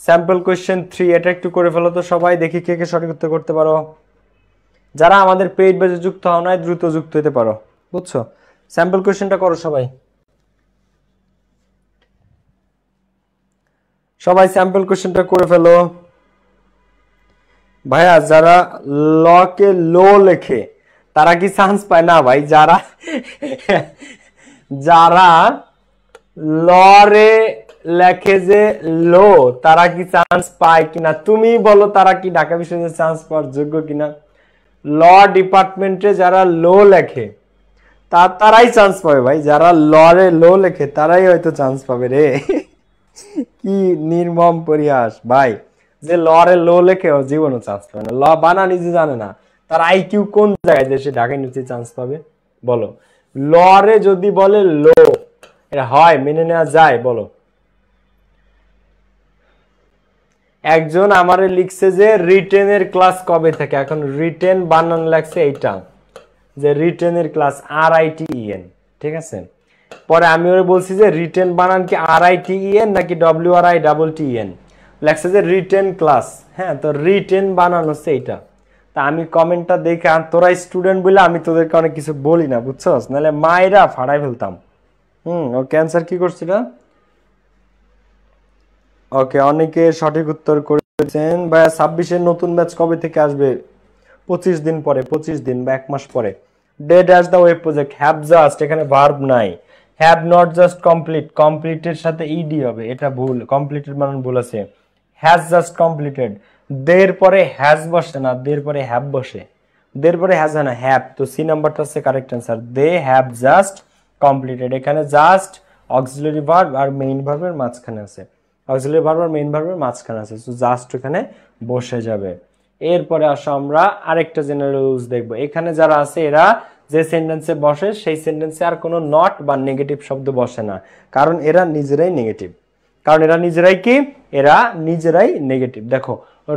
Speaker 1: স্যাম্পল কোশ্চেন 3 এটা একটু করে ফেলো তো সবাই, দেখি কে কে সঠিক উত্তর করতে পারো। যারা আমাদের পেইড ব্যাচে যুক্ত হও নাই দ্রুত যুক্ত হতে পারো, বুঝছো? স্যাম্পল কোশ্চেনটা করো সবাই, সবাই স্যাম্পল কোশ্চেনটা করে ফেলো। ভাইয়া যারা ল কে লো লেখে তারা কি চান্স পায় না ভাই? যারা যারা লরে লেখে যে লো তারা কি চান্স পায় কিনা তুমি বলো? তারা কি ঢাকা বিশ্ববিদ্যালয়ে চান্স পাওয়ার যোগ্য কিনা? ল ডিপার্টমেন্টে যারা লো লেখে তারাই চান্স পাবে ভাই, যারা লরে লো লেখে তারাই হয়তো চান্স পাবে রে। কি নির্মম পরিহাস ভাই, যে লরে লো লেখে ও জীবনও চান্স পাবে না, ল বানা নিজে জানে না, তার আইকিউ কোন জায়গায় যে সে ঢাকা ইউনিভার্সিটি চান্স পাবে বলো? লরে যদি বলে লো, এটা হয় মেনে নেওয়া যায় বলো? একজন আমারে লিখছে যে রিটেনের ক্লাস কবে থেকে, এখন রিটেন বানান লাগছে এইটা যে রিটেনের ক্লাস RITEN, ঠিক আছে? পরে আমি ওরে বলছি যে রিটেন বানান কি RITEN নাকি WRITTEN, লেখছে যে রিটেন ক্লাস। হ্যাঁ, তো রিটেন বানান হচ্ছে এইটা। তা আমি কমেন্টটা দেখে, আর তোরা স্টুডেন্ট বলে আমি তোদেরকে অনেক কিছু বলি না, বুঝছস? নাহলে মায়েরা ফাড়াই ফেলতাম। ও ক্যান্সার কি করছিল? ওকে, অনেকে সঠিক উত্তর করেছেন। ভাইয়া 26-এর নতুন ব্যাচ কবে থেকে আসবে? 25 দিন পরে, 25 দিন বা 1 মাস পরে। They dash the web project, have just, এখানে ভার্ব নাই। হ্যাভ নট জাস্ট কমপ্লিট, কমপ্লিটের সাথে ইডি হবে, এটা ভুল, কমপ্লিটেড বানান ভুল আছে। হ্যাজ জাস্ট কমপ্লিটেড, দের পরে হ্যাজ বসে না, দের পরে হ্যাভ বসে, দের পরে হ্যাজ না হ্যাভ, তো সি নাম্বারটা হচ্ছে correct answer. They have just completed, এখানে জাস্ট অক্সিলারি ভার্ব আর মেইন ভার্বের মাঝখানে আছে, অক্সিলারি ভার্ব আর মেইন ভার্বের মাঝখানে আছে, সো জাস্ট এখানে বসে যাবে। এরপরে আসো আমরা আরেকটা জেনারেল রুলস দেখবো। এখানে যারা আছে এরা যে সেন্টেন্সে বসে সেই সেন্টেন্সে আর কোনো নট বা নেগেটিভ শব্দ বসে না, কারণ এরা নিজেরাই নেগেটিভ, কারণ এরা নিজেরাই কি, এরা নিজেরাই নেগেটিভ। দেখো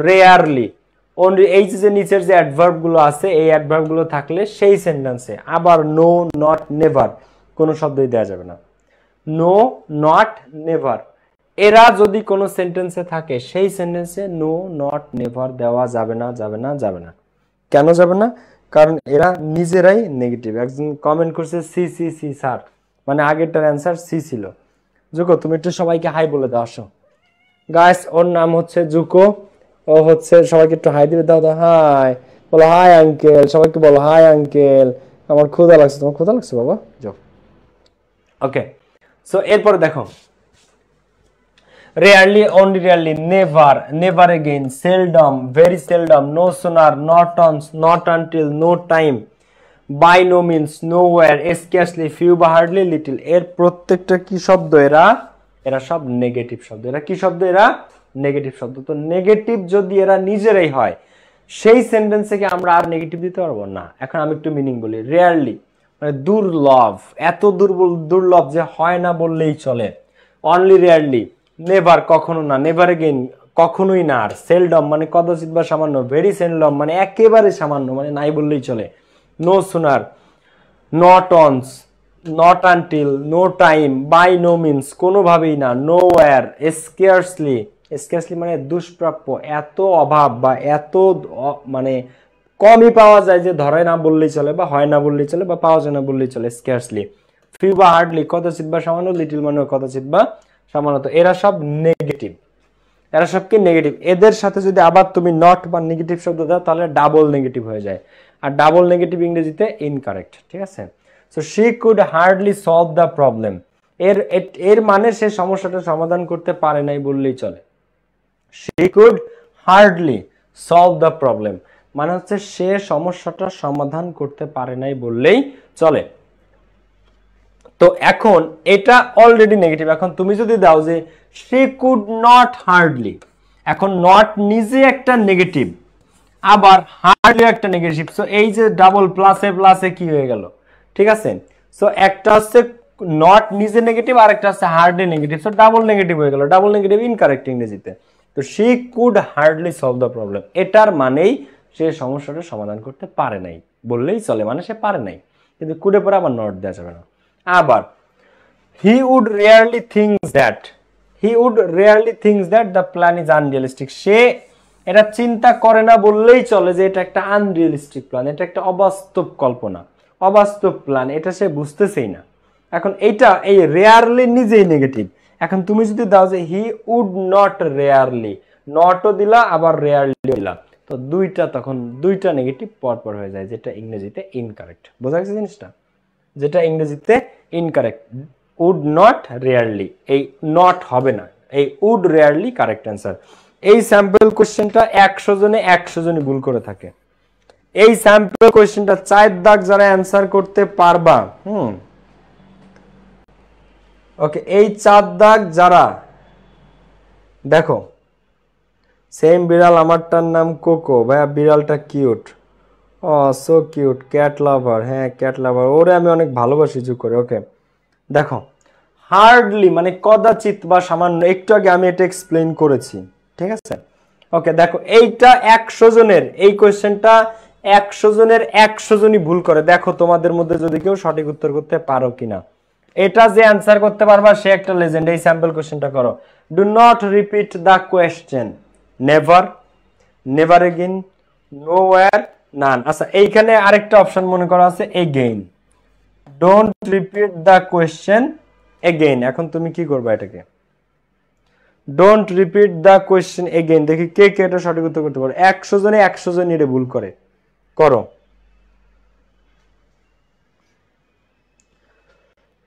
Speaker 1: রেয়ারলি, এই যে নিচের যে অ্যাডভার্ব গুলো আছে এই অ্যাডভার্ব গুলো থাকলে সেই সেন্টেন্সে আবার নো, নট, নেভার কোনো শব্দই দেওয়া যাবে না। নো, নট, নেভার এরা যদি কোনো সেন্টেন্সে থাকে সেই সেন্টেন্সে নো, নট, নেভার দেওয়া যাবে না, যাবে না, যাবে না। কেন যাবে না? কারণ এরা নিজেরাই নেগেটিভ। একজন কমেন্ট করছে সি সি সি স্যার, মানে আগেরটার অ্যান্সার সি ছিল। জুকো তুমি একটু সবাইকে হাই বলে দাও, আসো গাইস। ওর নাম হচ্ছে জুকো, ও হচ্ছে সবাইকে একটু হাই দিবে, দাও দাও হাই, বলো হাই আঙ্কেল, সবাইকে বলো হাই আঙ্কেল, আমার ক্ষুধা লাগছে। তোমার ক্ষুধা লাগছে বাবা? যাও। ওকে, সো এরপরে দেখো rarely, only rarely, never, never again, seldom, very seldom, no sooner, not once, not until, no time, by no means, nowhere, scarcely, few বা hardly, little, এর প্রত্যেকটা কি শব্দ? এরা এরা সব নেগেটিভ শব্দ। এরা কি শব্দ? এরা নেগেটিভ শব্দ। তো নেগেটিভ যদি এরা নিজেরাই হয় সেই সেন্টেন্সে কি আমরা আর নেগেটিভ দিতে পারবো না? এখন আমি একটু মিনিং বলি। রেয়ারলি মানে দুর্লভ, এত দুর্লভ যে হয় না বললেই চলে। অনলি রেয়ারলি, নেভার কখনো না, নেভার এগেইন কখনোই না, আর সেলডম মানে কদাচিৎ বা সামান্য, ভেরি সেলডম মানে একেবারে সামান্য, মানে নাই বললেই চলে। No sooner, not once, not until, no time, by no means কোনোভাবেই না, নো ওয়্যার, স্কেয়ার্সলি, স্কেয়ার্সলি মানে দুষ্প্রাপ্য, এত অভাব বা এত মানে কমই পাওয়া যায় যে ধরে না বললেই চলে, বা হয় না বললেই চলে, বা পাওয়া যায় না বললেই চলে, স্কেয়ার্সলি। ফিউ বা হার্ডলি কদাচিৎ বা সামান্য, লিটিল মানে কদাচিৎ বা সামান্য। এরা সব নেগেটিভ, এরা সব কি নেগেটিভ। এদের সাথে যদি আবার তুমি নট বা নেগেটিভ শব্দ দাও তাহলে ডাবল নেগেটিভ হয়ে যায়, আর ডাবল নেগেটিভ ইংরেজিতে ইনকারেক্ট, ঠিক আছে? So she could hardly solve the problem, এর মানে সে সমস্যাটা সমাধান করতে পারে নাই বললেই চলে। She could hardly solve the problem মানে হচ্ছে সে সমস্যাটা সমাধান করতে পারে নাই বললেই চলে। তো এখন এটা অলরেডি নেগেটিভ। এখন তুমি যদি দাও যে she could not hardly, এখন নট নিজে একটা নেগেটিভ, আবার হার্ডলি একটা নেগেটিভ, সো এই যে ডাবল প্লাসে প্লাসে কি হয়ে গেল, ঠিক আছে? সো একটা হচ্ছে নট নিজে নেগেটিভ আর একটা হচ্ছে hardly negative, so double negative হয়ে গেল, ডাবল নেগেটিভ ইনকারেক্ট ইংরেজিতে। তো she could hardly solve the problem, এটার মানেই সে সমস্যাটা সমাধান করতে পারে নাই বললেই চলে, মানে সে পারে নাই, কিন্তু কুডে পরে আবার নট দেওয়া যাবে না। আবার he would rarely thinks that, he would rarely thinks that the plan is unrealistic, সে এটা চিন্তা করে না বললেই চলে যে এটা একটা আনরিয়েলিস্টিক প্ল্যান, এটা একটা অবাস্তব কল্পনা, অবাস্তব প্ল্যান, এটা সে বুঝতেছেই না। এখন এইটা এই রেয়ারলি নিজেই নেগেটিভ। এখন তুমি যদি দাও যে হি উড নট রেয়ারলি, নটও দিলা আবার রেয়ারলি দিলা, তো দুইটা তখন দুইটা নেগেটিভ পরপর হয়ে যায়, যেটা ইংরেজিতে ইনকারেক্ট। বোঝা গেছে জিনিসটা? যেটা ইংরেজিতে ইনকারেক্ট, উড নট রেয়ারলি, এই নট হবে না, এই উড রেয়ারলি কারেক্ট অ্যান্সার। এই স্যাম্পল কোশ্চেনটা 100 জনে 100 জনই ভুল করে থাকে। এই স্যাম্পল কোশ্চেনটা 4 দাগ যারা অ্যান্সার করতে পারবা, ওকে, এই 4 দাগ যারা, দেখো সেম বিড়াল, আমারটার নাম কোকো, ভাইয়া বিড়ালটা কিউট, ও সো কিউট, ক্যাট লাভার, হ্যাঁ ক্যাট লাভার, ওরে আমি অনেক ভালোবাসি জু করে। ওকে দেখো, হার্ডলি মানে কদাচিৎ বা সামান্য, একটু আগে আমি এটা এক্সপ্লেইন করেছি, ঠিক আছে? ওকে দেখো, এইটা 100 জনের, এই কোয়েশ্চেনটা 100 জনের 100 জনই ভুল করে। দেখো তোমাদের মধ্যে যদি কেউ সঠিক উত্তর করতে পারো কিনা। এটা যে অ্যান্সার করতে পারবা সে একটা লেজেন্ড। এই স্যাম্পল কোশ্চেনটা করো। Do not repeat the question, never, never again, nowhere, none. আচ্ছা এইখানে আরেকটা অপশন মনে করা আছে again, don't repeat the question again. এখন তুমি কি করবা এটাকে? Don't repeat the question again, দেখি কে কে এটা সঠিক উত্তর করতে পারো। 100 জনে 100 জন এটা ভুল করে, করো।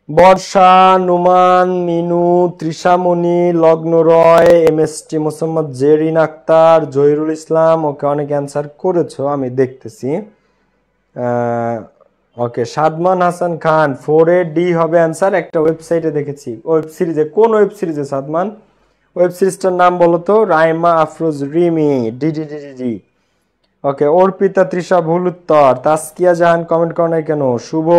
Speaker 1: বর্ষা, নুমান, মিনু, তৃষামণি, লগ্ন রয়, এমএসটি মোহাম্মদ জেরিন আক্তার, জহিরুল ইসলাম, ওকে অনেক অ্যান্সার করেছো আমি দেখতেছি। ওকে সাদমান হাসান খান, 4A D হবে অ্যান্সার। একটা ওয়েবসাইটে দেখেছি, ওয়েব সিরিজে, কোন ওয়েব সিরিজে সাদমান? ওয়েব সিরিজটার নাম বলো তো। রাইমা আফরোজ রিমি, ডি। ওকে অর্পিতা তৃষা ভুল উত্তর। তাসকিয়া জাহান কমেন্ট করো নাই কেন? শুভ,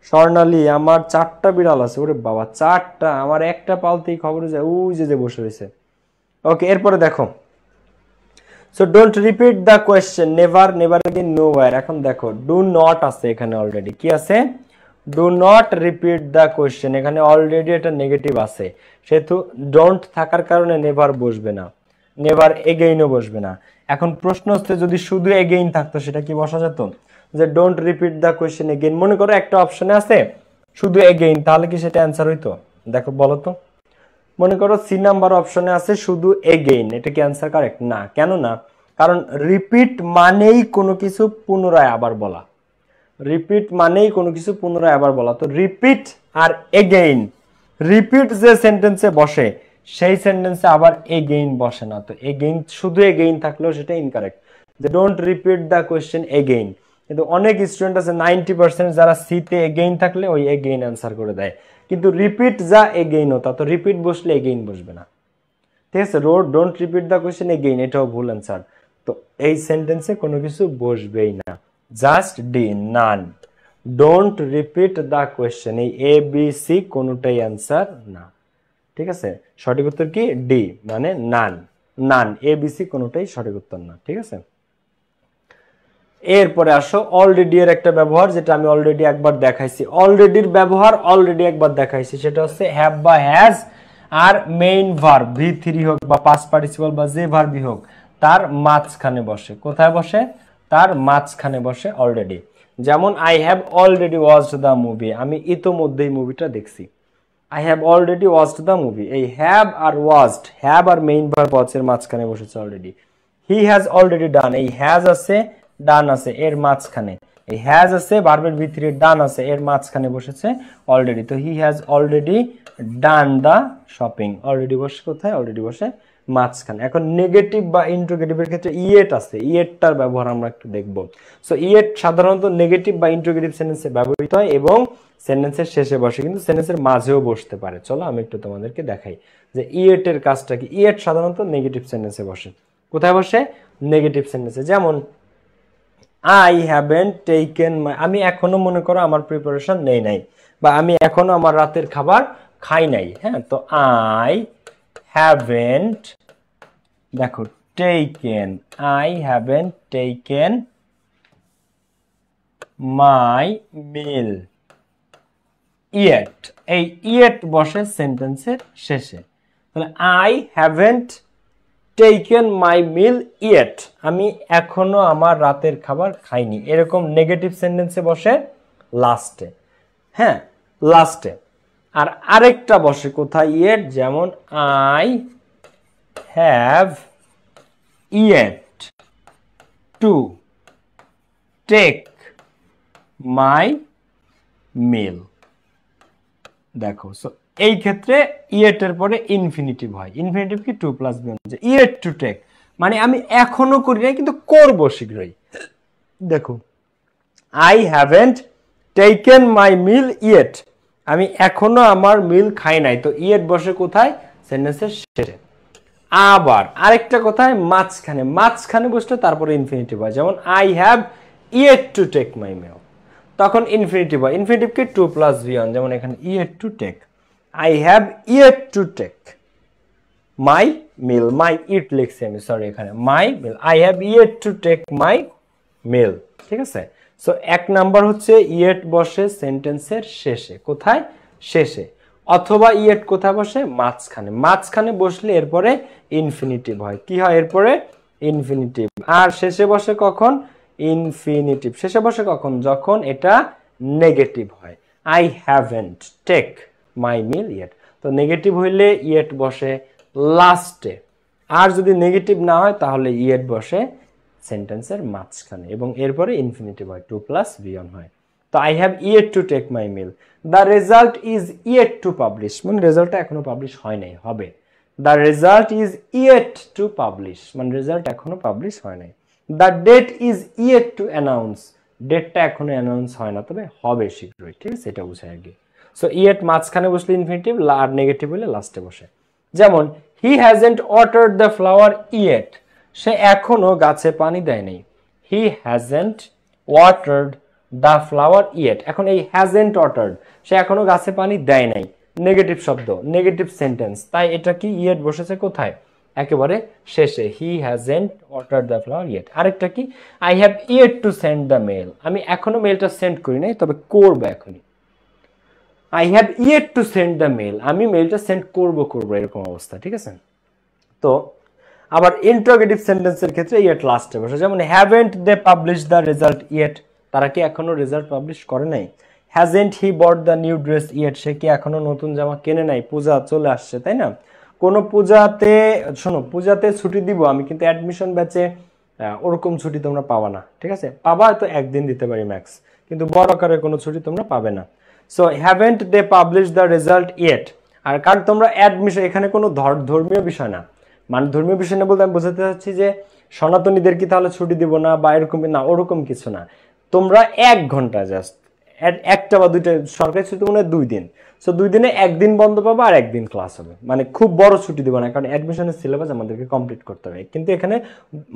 Speaker 1: স্বর্ণালী, আমার 4টা বিড়াল আছে। ওরে বাবা 4টা, আমার একটা পালতেই খবরে যায়, ওই যে বসে রয়েছে। ওকে এরপরে দেখো, so don't repeat the question, never, never again, nowhere. এখন দেখো ডু নট আছে এখানে অলরেডি, কি আছে? Do not repeat the question, এখানে অলরেডি এটা নেগেটিভ আছে, সেহেতু ডোন্ট থাকার কারণে নেভার বসবে না, নেভার এগেইনও বসবে না। এখন প্রশ্ন হচ্ছে যদি শুধু এগেইন থাকতো সেটা কি বসা যেত? যে don't repeat the question again, মনে করো একটা অপশনে আছে শুধু এগেইন, তাহলে কি সেটা অ্যান্সার হইতো? দেখো বলো তো, মনে করো সি নাম্বার অপশনে আছে শুধু এগেইন, এটা কি অ্যান্সার কারেক্ট? না। কেন না? কারণ রিপিট মানেই কোনো কিছু পুনরায় আবার বলা, রিপিট মানেই কোনো কিছু পুনরায় আবার বলা। তো রিপিট আর এগেইন, রিপিট যে সেন্টেন্সে বসে সেই সেন্টেন্সে আবার এগেইন বসে না। তো এগেইন, শুধু এগেইন থাকলেও সেটা ইনকারেক্ট, যে don't repeat the question again. কিন্তু অনেক স্টুডেন্ট আছে 90% যারা সিতে এগেইন থাকলে ওই এগেইন অ্যান্সার করে দেয়, কিন্তু রিপিট যা এগেইন হতা, তো রিপিট বসলে এগেইন বসবে না, ঠিক আছে? Don't repeat the question again, এটাও ভুল অ্যান্সার। তো এই সেন্টেন্সে কোনো কিছু বসবেই না, just D, none. Don't repeat the question, এই এ বি সি কোনোটাই অ্যান্সার না, ঠিক আছে? সঠিক উত্তর কি? ডি, মানে নান, নান, এ বি সি কোনোটাই সঠিক উত্তর না, ঠিক আছে? এরপরে আসো অলরেডি এর একটা ব্যবহার, যেটা আমি অলরেডি একবার দেখাইছি। অলরেডির ব্যবহার অলরেডি একবার দেখাইছি, সেটা হচ্ছে হ্যাভ বা has R main verb V3 হোক বা পাস্ট পার্টিসিপল বা যে ভার্বই হোক, তার মাঝখানে বসে। কোথায় বসে? তার মাঝখানে বসে অলরেডি। যেমন I have already watched the movie, আমি ইতোমধ্যেই মুভিটা দেখছি। I have already watched the movie, এই হ্যাভ আর ওয়াচড, হ্যাভ আর মেইন ভার্ব ওয়াচের মাঝখানে বসেছে already. He has already done, এই হ্যাজ আছে, ডান আছে, এর মাঝখানে। এই হ্যাজ আছে, ভার্বের ভিতরে ডান আছে, এর মাঝখানে বসেছে অলরেডি। তো he has already done the shopping, already বসে কোথায়? অলরেডি বসে মাঝখানে। এখন নেগেটিভ বা ইন্টারোগেটিভের ক্ষেত্রে ইয়েট আছে, ইয়েটটার ব্যবহার আমরা একটু দেখব। সো ইয়েট সাধারণত নেগেটিভ বা ইন্টারোগেটিভ সেন্টেন্সে ব্যবহৃত হয় এবং সেন্টেন্সের শেষে বসে, কিন্তু সেন্টেন্সের মাঝেও বসতে পারে। চলো আমি একটু তোমাদেরকে দেখাই যে ইয়েটের কাজটা কি। ইয়েট সাধারণত নেগেটিভ সেন্টেন্সে বসে। কোথায় বসে? নেগেটিভ সেন্টেন্সে। যেমন আই হ্যাভেন্ট টেকেন মাই, আমি এখনো মনে করো আমার প্রিপারেশন নেই নাই, বা আমি এখনো আমার রাতের খাবার খাই নাই। হ্যাঁ, তো আই হ্যাভেন্ট, দেখো taken, I haven't taken my meal yet, এই ইয়েট বসে সেন্টেন্সের শেষে। তাহলে I haven't taken my meal yet, আমি এখনো আমার রাতের খাবার খাইনি, এরকম নেগেটিভ সেন্টেন্সে বসে লাস্টে। হ্যাঁ, লাস্টে। আর আরেকটা বসে কোথায়? ইয়েট, যেমন I have yet to take my meal. দেখো, সো এই ক্ষেত্রে ইয়েট এর পরে ইনফিনিটিভ হয়। ইনফিনিটিভ কি? টু প্লাস বি অনুযায়ী। ইয়েট টু টেক মানে আমি এখনো করি নাই, কিন্তু করব শীঘ্রই। দেখো, I haven't taken my meal yet, আমি এখনো আমার মিল খাই নাই, তো ইয়েট বসে কোথায়? সেন্টেন্সের শেষে। আবার আরেকটা কোথায়? মাঝখানে। মাঝখানে বসলে তারপরে ইনফিনিটিভ হয়, যেমন I have yet to take my meal, তখন ইনফিনিটিভ হয়। ইনফিনিটিভ কি? টু প্লাস ভি অন, যেমন এখানে yet to take, I have yet to take my meal, my eat লিখছি আমি, সরি, এখানে my meal, I have yet to take my meal. ঠিক আছে, সো এক নাম্বার হচ্ছে ইয়েট বসে সেন্টেন্সের শেষে। কোথায়? শেষে। অথবা ইয়েট কোথায় বসে? মাঝখানে। মাঝখানে বসলে এরপরে ইনফিনিটিভ হয়। কি হয় এরপরে? ইনফিনিটিভ। আর শেষে বসে কখন? ইনফিনিটিভ। শেষে বসে কখন? যখন এটা নেগেটিভ হয়। I haven't take my meal yet, তো নেগেটিভ হইলে ইয়েট বসে লাস্টে। আর যদি নেগেটিভ না হয় তাহলে ইয়েট বসে সেন্টেন্সের মাঝখানে, এবং এরপরে ইনফিনিটিভ হয়, টু প্লাস ভি অন হয়। তো I have yet to take my meal, the result is yet to publish, মানে রেজাল্টটা এখনো পাবলিশ হয় নাই, হবে। The result is yet to publish, মানে রেজাল্ট এখনো পাবলিশ হয় নাই। The date is yet to announce, ডেটটা এখনো অ্যানাউন্স হয় না, তবে হবে শীঘ্রই। ঠিক আছে, এটা বুঝায় আগে। সো ইয়েট মাঝখানে বসলে ইনফিনিটিভ, আর নেগেটিভ হলে লাস্টে বসে। যেমন he hasn't watered the flower yet, সে এখনো গাছে পানি দেয় নাই। He hasn't watered the flower yet, এখন এই হ্যাজেন্ট ওয়াটার্ড, সে এখনো গাছে পানি দেয় নাই, নেগেটিভ শব্দ, নেগেটিভ সেন্টেন্স, তাই এটা কি? ইয়েট বসেছে কোথায়? একেবারে শেষে। He hasn't watered the flower yet. আরেকটা কি? I have yet to send the mail, আমি এখনো মেলটা সেন্ড করি নাই, তবে করবো এখনই। I have yet to send the mail, আমি মেলটা সেন্ড করবো, এরকম অবস্থা। ঠিক আছে, তো আবার ইন্টারোগেটিভ সেন্টেন্সের ক্ষেত্রে ইয়েট লাস্টে বসে, যেমন haven't they publish the result yet, তারা কি এখনো রেজাল্ট পাবলিশ করে নাই। Hasn't he bought the new dress yet, সে কি এখনো নতুন জামা কেনে নাই, পূজা চলে আসছে, তাই না? কোনো পূজাতে, শোনো, পূজাতে ছুটি দিব আমি, কিন্তু অ্যাডমিশন ব্যাচে ওরকম ছুটি তোমরা পাবা না। ঠিক আছে, পাবা হয়তো একদিন দিতে পারি ম্যাক্স, কিন্তু বড় আকারে কোনো ছুটি তোমরা পাবে না। So haven't they publish the result yet. আর কারণ তোমরা অ্যাডমিশন, এখানে কোনো ধর্মীয় বিষয় না, মানে ধর্মীয় বিষয় না বলতে আমি বোঝাতে চাচ্ছি যে সনাতনীদের কি তাহলে ছুটি দিব না বা এরকম না, ওরকম কিছু না। তোমরা 1 ঘন্টা জাস্ট, একটা বা দুইটা, সরকারি ছুটি মনে হয় 2 দিন, সো 2 দিনে 1 দিন বন্ধ পাবো আর 1 দিন ক্লাস হবে, মানে খুব বড় ছুটি দিব না, কারণ অ্যাডমিশনের সিলেবাস আমাদেরকে কমপ্লিট করতে হবে। কিন্তু এখানে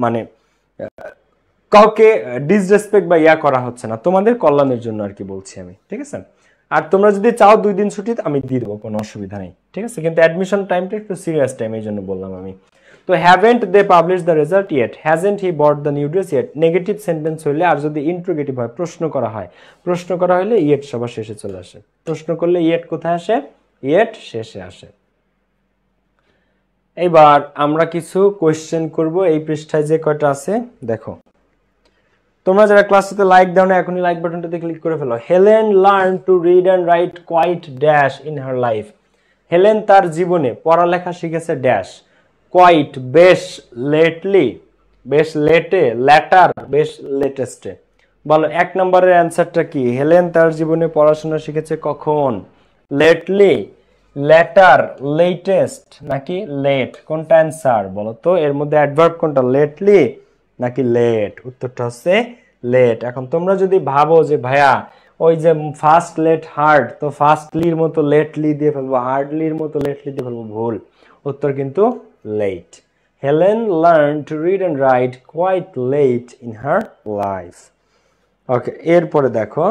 Speaker 1: মানে কাউকে ডিসরেসপেক্ট বা ইয়া করা হচ্ছে না, তোমাদের কল্যাণের জন্য আর কি বলছি আমি। ঠিক আছে, আর তোমরা যদি চাও 2 দিন ছুটি আমি দিয়ে দেবো, কোনো অসুবিধা নেই। ঠিক আছে, কিন্তু অ্যাডমিশন টাইমটা একটু সিরিয়াস টাইম, এই জন্য বললাম আমি। তো haven't they publish the result yet, hasn't he bought the new dress yet, negative sentence হইলে, আর যদি ইন্টারোগেটিভ হয়, প্রশ্ন করা হয়, প্রশ্ন করা হলে ইয়েট সবার শেষে চলে আসে। প্রশ্ন করলে ইয়েট কোথায় আসে? ইয়েট শেষে আসে। এবার আমরা কিছু কোয়েশ্চেন করব এই পৃষ্ঠায় যে কয়টা আছে দেখো। তোমরা যারা ক্লাসটিতে লাইক দাও না, এখনই লাইক বাটনটাতে ক্লিক করে ফেলো। Helen learn to read and write quite dash in her life, Helen তার জীবনে পড়ালেখা শিখেছে ড্যাশ, কোয়াইট বেশ, লেটলি বেশ, লেটে, ল্যাটার বেশ, লেটেস্টে। বলো 1 নম্বরের অ্যান্সারটা কি? হেলেন তার জীবনে পড়াশোনা শিখেছে কখন? লেটলি, লেটার, লেটেস্ট নাকি লেট? কোনটা অ্যান্সার বলো তো? এর মধ্যে অ্যাডভার্ব কোনটা, লেটলি নাকি লেট? উত্তরটা হচ্ছে লেট। এখন তোমরা যদি ভাবো যে ভাইয়া ওই যে ফার্স্ট লেট হার্ড, তো ফার্স্টলির মতো লেটলি দিয়ে ফেলবো, হার্ডলির মতো লেটলি দিয়ে ফেলবো, ভুল। উত্তর কিন্তু late. Helen learn to read and write quite late in her life. Okay, এরপরে দেখো,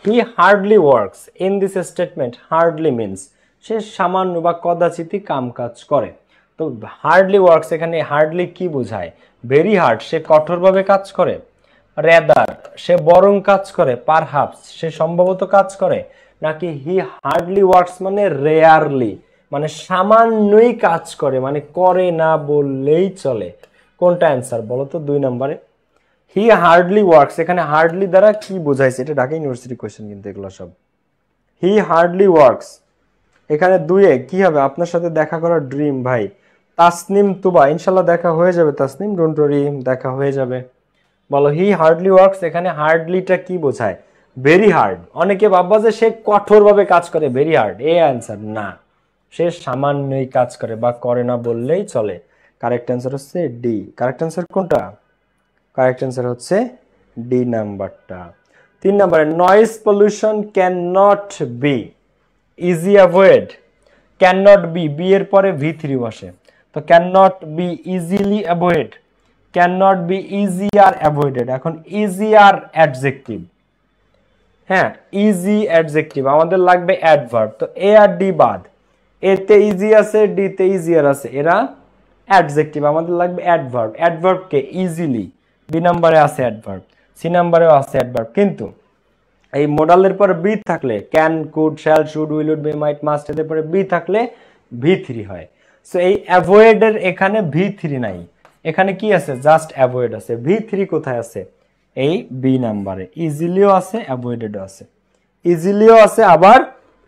Speaker 1: he hardly works in this statement, hardly means সে সামান্য বা কদাচিতই কাম কাজ করে। তো হার্ডলি ওয়ার্কস, এখানে হার্ডলি কি বোঝায়? ভেরি হার্ড, সে কঠোরভাবে কাজ করে। রেদার, সে বরং কাজ করে। পারহাপস, সে সম্ভবত কাজ করে। নাকি হি হার্ডলি ওয়ার্কস মানে রেয়ারলি, মানে সামান্যই কাজ করে, মানে করে না বললেই চলে। কোনটা অ্যান্সার বলো তো 2 নম্বরে? হি হার্ডলি ওয়ার্কস, এখানে হার্ডলি দ্বারা কি বোঝাইছে? এটা ঢাকা ইউনিভার্সিটি কোশ্চেন কিন্তু এগুলো সব। হি হার্ডলি ওয়ার্কস, এখানে 2-এ কি হবে? আপনার সাথে দেখা করার ড্রিম। ভাই তাসনিম তুবা, ইনশাল্লাহ দেখা হয়ে যাবে তাসনিম, ডোন্ট ওয়ারি, দেখা হয়ে যাবে। বলো হি হার্ডলি ওয়ার্কস, এখানে হার্ডলিটা কি বোঝায়? Very hard. অনেকে ভাববা যে সে কঠোরভাবে কাজ করে, ভেরি হার্ড, এই অ্যান্সার না। সে সামান্যই কাজ করে বা করে না বললেই চলে। কারেক্ট অ্যান্সার হচ্ছে ডি। কারেক্ট অ্যান্সার কোনটা? কারেক্ট অ্যান্সার হচ্ছে ডি নাম্বারটা। 3 নম্বরে noise pollution can not be easy avoid. Can not be, be এর পরে V3 বসে, তো can not be easily avoid, can not be easier avoided. এখন ইজিয়ার অ্যাডজেক্টিভ, হ্যাঁ ইজি অ্যাডজেক্টিভ, আমাদের লাগবে অ্যাডভার্ব। তো এ আর ডি বাদ, এতে ইজি আছে, ডি তে ইজিয়ার আছে, এরা অ্যাডজেক্টিভ, আমাদের লাগবে অ্যাডভার্ব। অ্যাডভার্ব কে? ইজিলি, বি নাম্বারে আছে অ্যাডভার্ব, সি নাম্বারেও আছে অ্যাডভার্ব। কিন্তু এই মোডালের পর বি থাকলে, can, could, shall, should, will, would, may, might, must, এর পরে বি থাকলে V3 হয়। সো এই অ্যাভয়েড এর এখানে V3 নাই, এখানে কি আছে? জাস্ট অ্যাভয়েড আছে। V3 কোথায় আছে? এই বি নাম্বারে। ইজিলিও আছে, অ্যাভয়েডেডও আছে, ইজিলিও আছে, আবার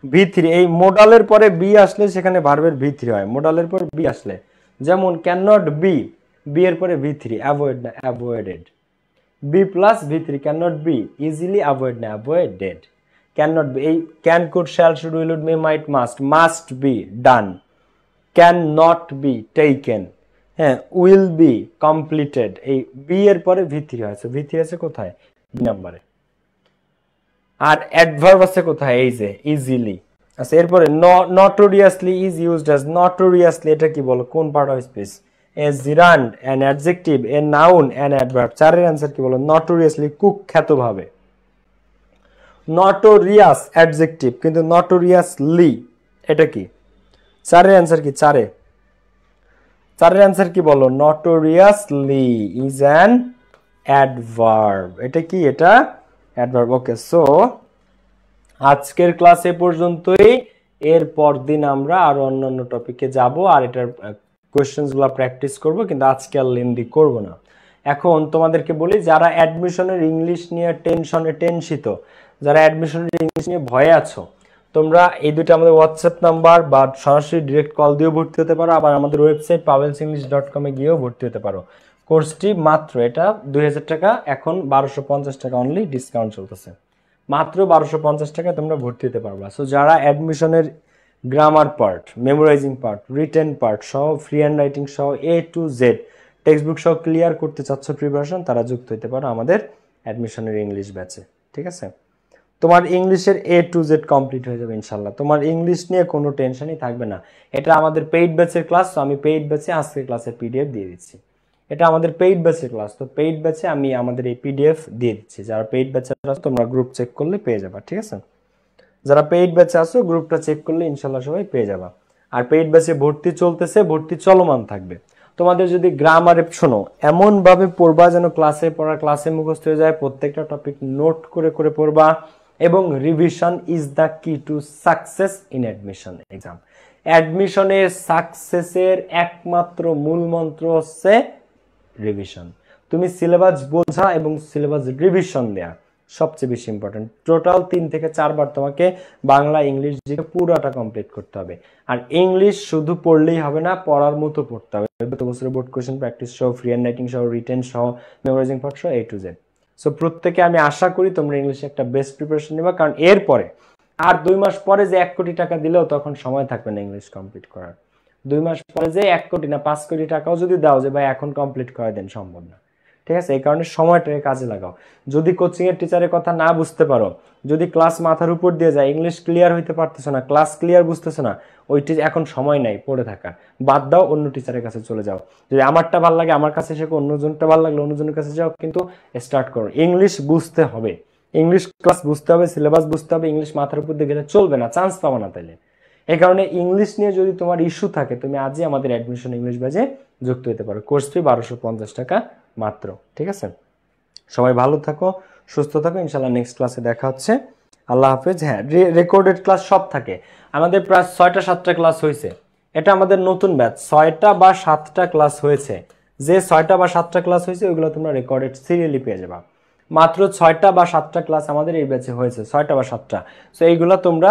Speaker 1: V3। এই মোডালের পরে বি আসলে সেখানে ভার্বের V3 হয়, মোডালের পর বি আসলে, যেমন ক্যান নট বি, বি এর পরে V3, অ্যাভয়েড না avoided. Be plus V3, can not be, easily, avoid না অ্যাভয়েডেড। ক্যান নট বি, এই can, could, shall, should, will, would, may, might, must, must be done, can not be taken, হ্যাঁ will be completed. এই be এর পরে V3 আছে, V3 আছে কোথায়? B নাম্বারে। আর অ্যাডভার্ব আছে কোথায়? এই যে ইজিলি। আচ্ছা এরপরে নটোরিয়াসলি ইজ ইউজড অ্যাজ, নটোরিয়াসলি এটা কি বলো? কোন part of speech? A জিরান্ড, an adjective, a noun, an adverb. চারের অ্যান্সার কি বলো? নটোরিয়াসলি, কুখ্যাতভাবে। নটোরিয়াস অ্যাডজেক্টিভ, কিন্তু নটোরিয়াসলি এটা কি? চারের অ্যান্সার কি? চারের অ্যান্সার কি বলো? নটোরিয়াসলি ইজ অ্যান অ্যাডভার্ব। এটা কি? এটা অ্যাডভার্ব। ওকে, সো আজকের ক্লাসে পর্যন্তই। এর পরদিন আমরা আরো অন্যান্য টপিকে যাব আর এটার কোশ্চেনগুলো প্র্যাকটিস করব, কিন্তু আজকে আর লেন্দি করব না। এখন তোমাদেরকে বলি, যারা অ্যাডমিশনের ইংলিশ নিয়ে টেনশিত, যারা অ্যাডমিশনের ইংলিশ নিয়ে ভয়ে আছো, তোমরা এই দুটো আমাদের হোয়াটসঅ্যাপ নাম্বার বা সরাসরি ডিরেক্ট কল দিয়েও ভর্তি হতে পারো, আবার আমাদের ওয়েবসাইট pavelsenglish.com এ গিয়েও ভর্তি হতে পারো। কোর্সটি মাত্র এটা 2000 টাকা, এখন 1250 টাকা অনলি ডিসকাউন্ট চলতেছে। মাত্র 1250 টাকায় তোমরা ভর্তি হতে পারবা। সো যারা অ্যাডমিশনের grammar part, memorising part, written part সহ, ফ্রি হ্যান্ড রাইটিং সহ A to Z text book সহ ক্লিয়ার করতে চাচ্ছ প্রিপারেশন, তারা যুক্ত হতে পারো আমাদের অ্যাডমিশনের ইংলিশ ব্যাচে। ঠিক আছে? তোমার ইংলিশের A to Z কমপ্লিট হয়ে যাবে ইনশাল্লাহ, তোমার ইংলিশ নিয়ে কোনো টেনশনই থাকবে না। এটা আমাদের পেইড ব্যাচের ক্লাস, তো আমি পেইড ব্যাচে আজকের ক্লাসের PDF দিয়ে দিচ্ছি। এটা আমাদের পেইড ব্যাচের ক্লাস, তো পেইড ব্যাচে আমি আমাদের এই PDF দিয়ে দিচ্ছি। যারা পেইড ব্যাচে আছো তোমরা গ্রুপ চেক করলে পেয়ে যাবা। ঠিক আছে? যারা পেইড ব্যাচে আছো গ্রুপটা চেক করলে ইনশাল্লাহ সবাই পেয়ে যাবা। আর পেইড ব্যাচে ভর্তি চলতেছে, ভর্তি চলমান থাকবে। তোমাদের যদি গ্রামারে শোনো, এমন ভাবে পড়বা যেন ক্লাসে পড়া ক্লাসে মুখস্থ হয়ে যায়, প্রত্যেকটা টপিক নোট করে করে পড়বা, এবং রিভিশন ইজ দ্য কি to success in admission exam. অ্যাডমিশনের সাকসেসের একমাত্র মূল মন্ত্র হচ্ছে রিভিশন। তুমি সিলেবাস বোঝা এবং সিলেবাস রিভিশন দেয়া সবচেয়ে বেশি ইম্পর্টেন্ট। টোটাল 3 থেকে 4 বার তোমাকে বাংলা ইংলিশ জিকে পুরোটা কমপ্লিট করতে হবে। আর ইংলিশ শুধু পড়লেই হবে না, পড়ার মতো পড়তে হবে। গত বছরের বোর্ড কোশ্চেন প্র্যাকটিস সহ, ফ্রি হ্যান্ড রাইটিং সহ, রিটেন সহ, মেমোরাইজিং পার্ট সহ A to Z। সো প্রত্যেকে আমি আশা করি তোমরা ইংলিশে একটা বেস্ট প্রিপারেশন নেবা, কারণ এরপরে আর 2 মাস পরে যে 1 কোটি টাকা দিলেও তখন সময় থাকবে না ইংলিশ কমপ্লিট করার। 2 মাস পরে যে 1 কোটি না 5 কোটি টাকাও যদি দাও যে ভাই এখন কমপ্লিট করে দেন, সম্ভব না। ঠিক আছে? এই কারণে সময়টাকে কাজে লাগাও। যদি কোচিং এর টিচারের কথা না বুঝতে পারো, যদি ক্লাস মাথার উপর দিয়ে যায়, ইংলিশ ক্লিয়ার হইতে পারতেছো না, ক্লাস ক্লিয়ার বুঝতেছো না, ওইটি এখন সময় নাই পড়ে থাকা, বাদ দাও, অন্য টিচারের কাছে চলে যাও। যদি আমারটা ভালো লাগে আমার কাছে শেখো, অন্যজনটা ভালো লাগলো অন্যজনের কাছে যাও, কিন্তু স্টার্ট করো। ইংলিশ বুঝতে হবে, ইংলিশ ক্লাস বুঝতে হবে, সিলেবাস বুঝতে হবে। ইংলিশ মাথার উপর দিয়ে গেলে চলবে না, চান্স পাবো না তাইলে। এই কারণে ইংলিশ নিয়ে যদি তোমার ইস্যু থাকে, তুমি আজই আমাদের অ্যাডমিশন ইংলিশ ব্যাচে যুক্ত হতে পারো। কোর্স ফি 1250 টাকা মাত্র। ঠিক আছে? সবাই ভালো থাকো, সুস্থ থাকো, ইনশাল্লাহ নেক্সট ক্লাসে দেখা হচ্ছে। আল্লাহ হাফেজ। হ্যাঁ, রেকর্ডেড ক্লাস সব থাকে। আমাদের প্রায় 6টা-7টা ক্লাস হয়েছে, এটা আমাদের নতুন ব্যাচ। 6টা বা 7টা ক্লাস হয়েছে, যে 6টা বা 7টা ক্লাস হয়েছে ওইগুলো তোমরা রেকর্ডেড সিরিয়ালি পেয়ে যাবা। মাত্র 6টা বা 7টা ক্লাস আমাদের এই ব্যাচে হয়েছে, 6টা বা 7টা। সো এইগুলো তোমরা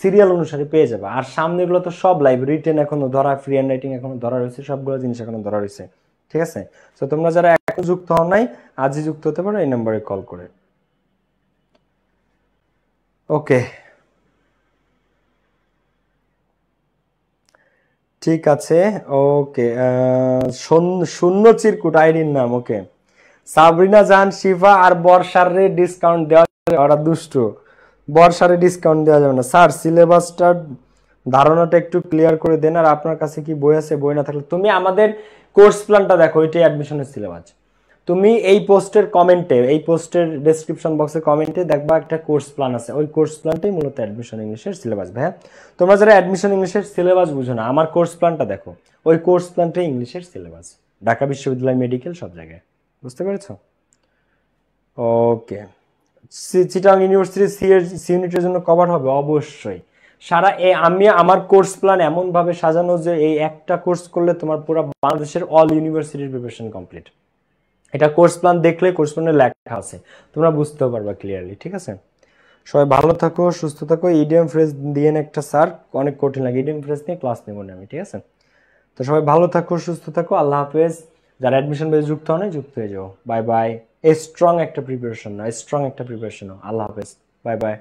Speaker 1: সিরিয়াল অনুসারে পেয়ে যাবে। আর সামনেগুলো তো সব লাইভ, রিটেন এখনো ধরা, ফ্রি হ্যান্ড রাইটিং এখনো ধরা রয়েছে, সবগুলো জিনিস এখনো ধরা রয়েছে। ঠিক আছে? তো তোমরা যারা এখন যুক্ত হও নাই, আজই যুক্ত হতে পারো এই নম্বরে কল করে। ওকে, ঠিক আছে। ওকে, শূন্য চিরকুট আইডির নাম। ওকে, সাবরিনা জাহান শিফা আর বর্ষার রে ডিসকাউন্ট দেওয়া যাবে? ওরা দুষ্টু, বর্ষারে ডিসকাউন্ট দেওয়া যাবে না স্যার। সিলেবাসটার ধারণাটা একটু ক্লিয়ার করে দেন। আর আপনার কাছে কি বই আছে? বই না থাকলে তুমি আমাদের কোর্স প্ল্যানটা দেখো, এটাই অ্যাডমিশনের সিলেবাস। তুমি এই পোস্টের কমেন্টে, এই পোস্টের ডেসক্রিপশন বক্সে কমেন্টে দেখবা একটা কোর্স প্ল্যান আছে, ওই কোর্স প্ল্যানটাই মূলত অ্যাডমিশন ইংলিশের সিলেবাস। হ্যাঁ, তোমরা যারা অ্যাডমিশন ইংলিশের সিলেবাস বুঝো না, আমার কোর্স প্ল্যানটা দেখো, ওই কোর্স প্ল্যানটাই ইংলিশের সিলেবাস, ঢাকা বিশ্ববিদ্যালয় মেডিকেল সব জায়গায়। বুঝতে পেরেছো? ওকে, চিটাং ইউনিভার্সিটি সি ইউনিটের জন্য কভার হবে অবশ্যই। সারা আমি আমার কোর্স প্ল্যান এমন ভাবে সাজানো যে এই একটা কোর্স করলে তোমার পুরো বাংলাদেশের অল ইউনিভার্সিটির প্রিপারেশন কমপ্লিট। এটা কোর্স প্ল্যান দেখলে, কোর্স প্ল্যানে লেখা আছে, তোমরা বুঝতেও পারবা ক্লিয়ারলি। ঠিক আছে? সবাই ভালো থাকো, সুস্থ থাকো। ইডিএম ফ্রেজ দিয়ে একটা স্যার অনেক কঠিন লাগে, ইডিএম ফ্রেজ নিয়ে ক্লাস নেব না আমি। ঠিক আছে? তো সবাই ভালো থাকো, সুস্থ থাকো। আল্লাহ হাফেজ। যারা অ্যাডমিশন পেয়ে যুক্ত হয় যুক্ত হয়ে যাও। Bye bye. স্ট্রং একটা প্রিপারেশন না, স্ট্রং একটা প্রিপারেশন। আল্লাহ হাফেজ, বাই বাই।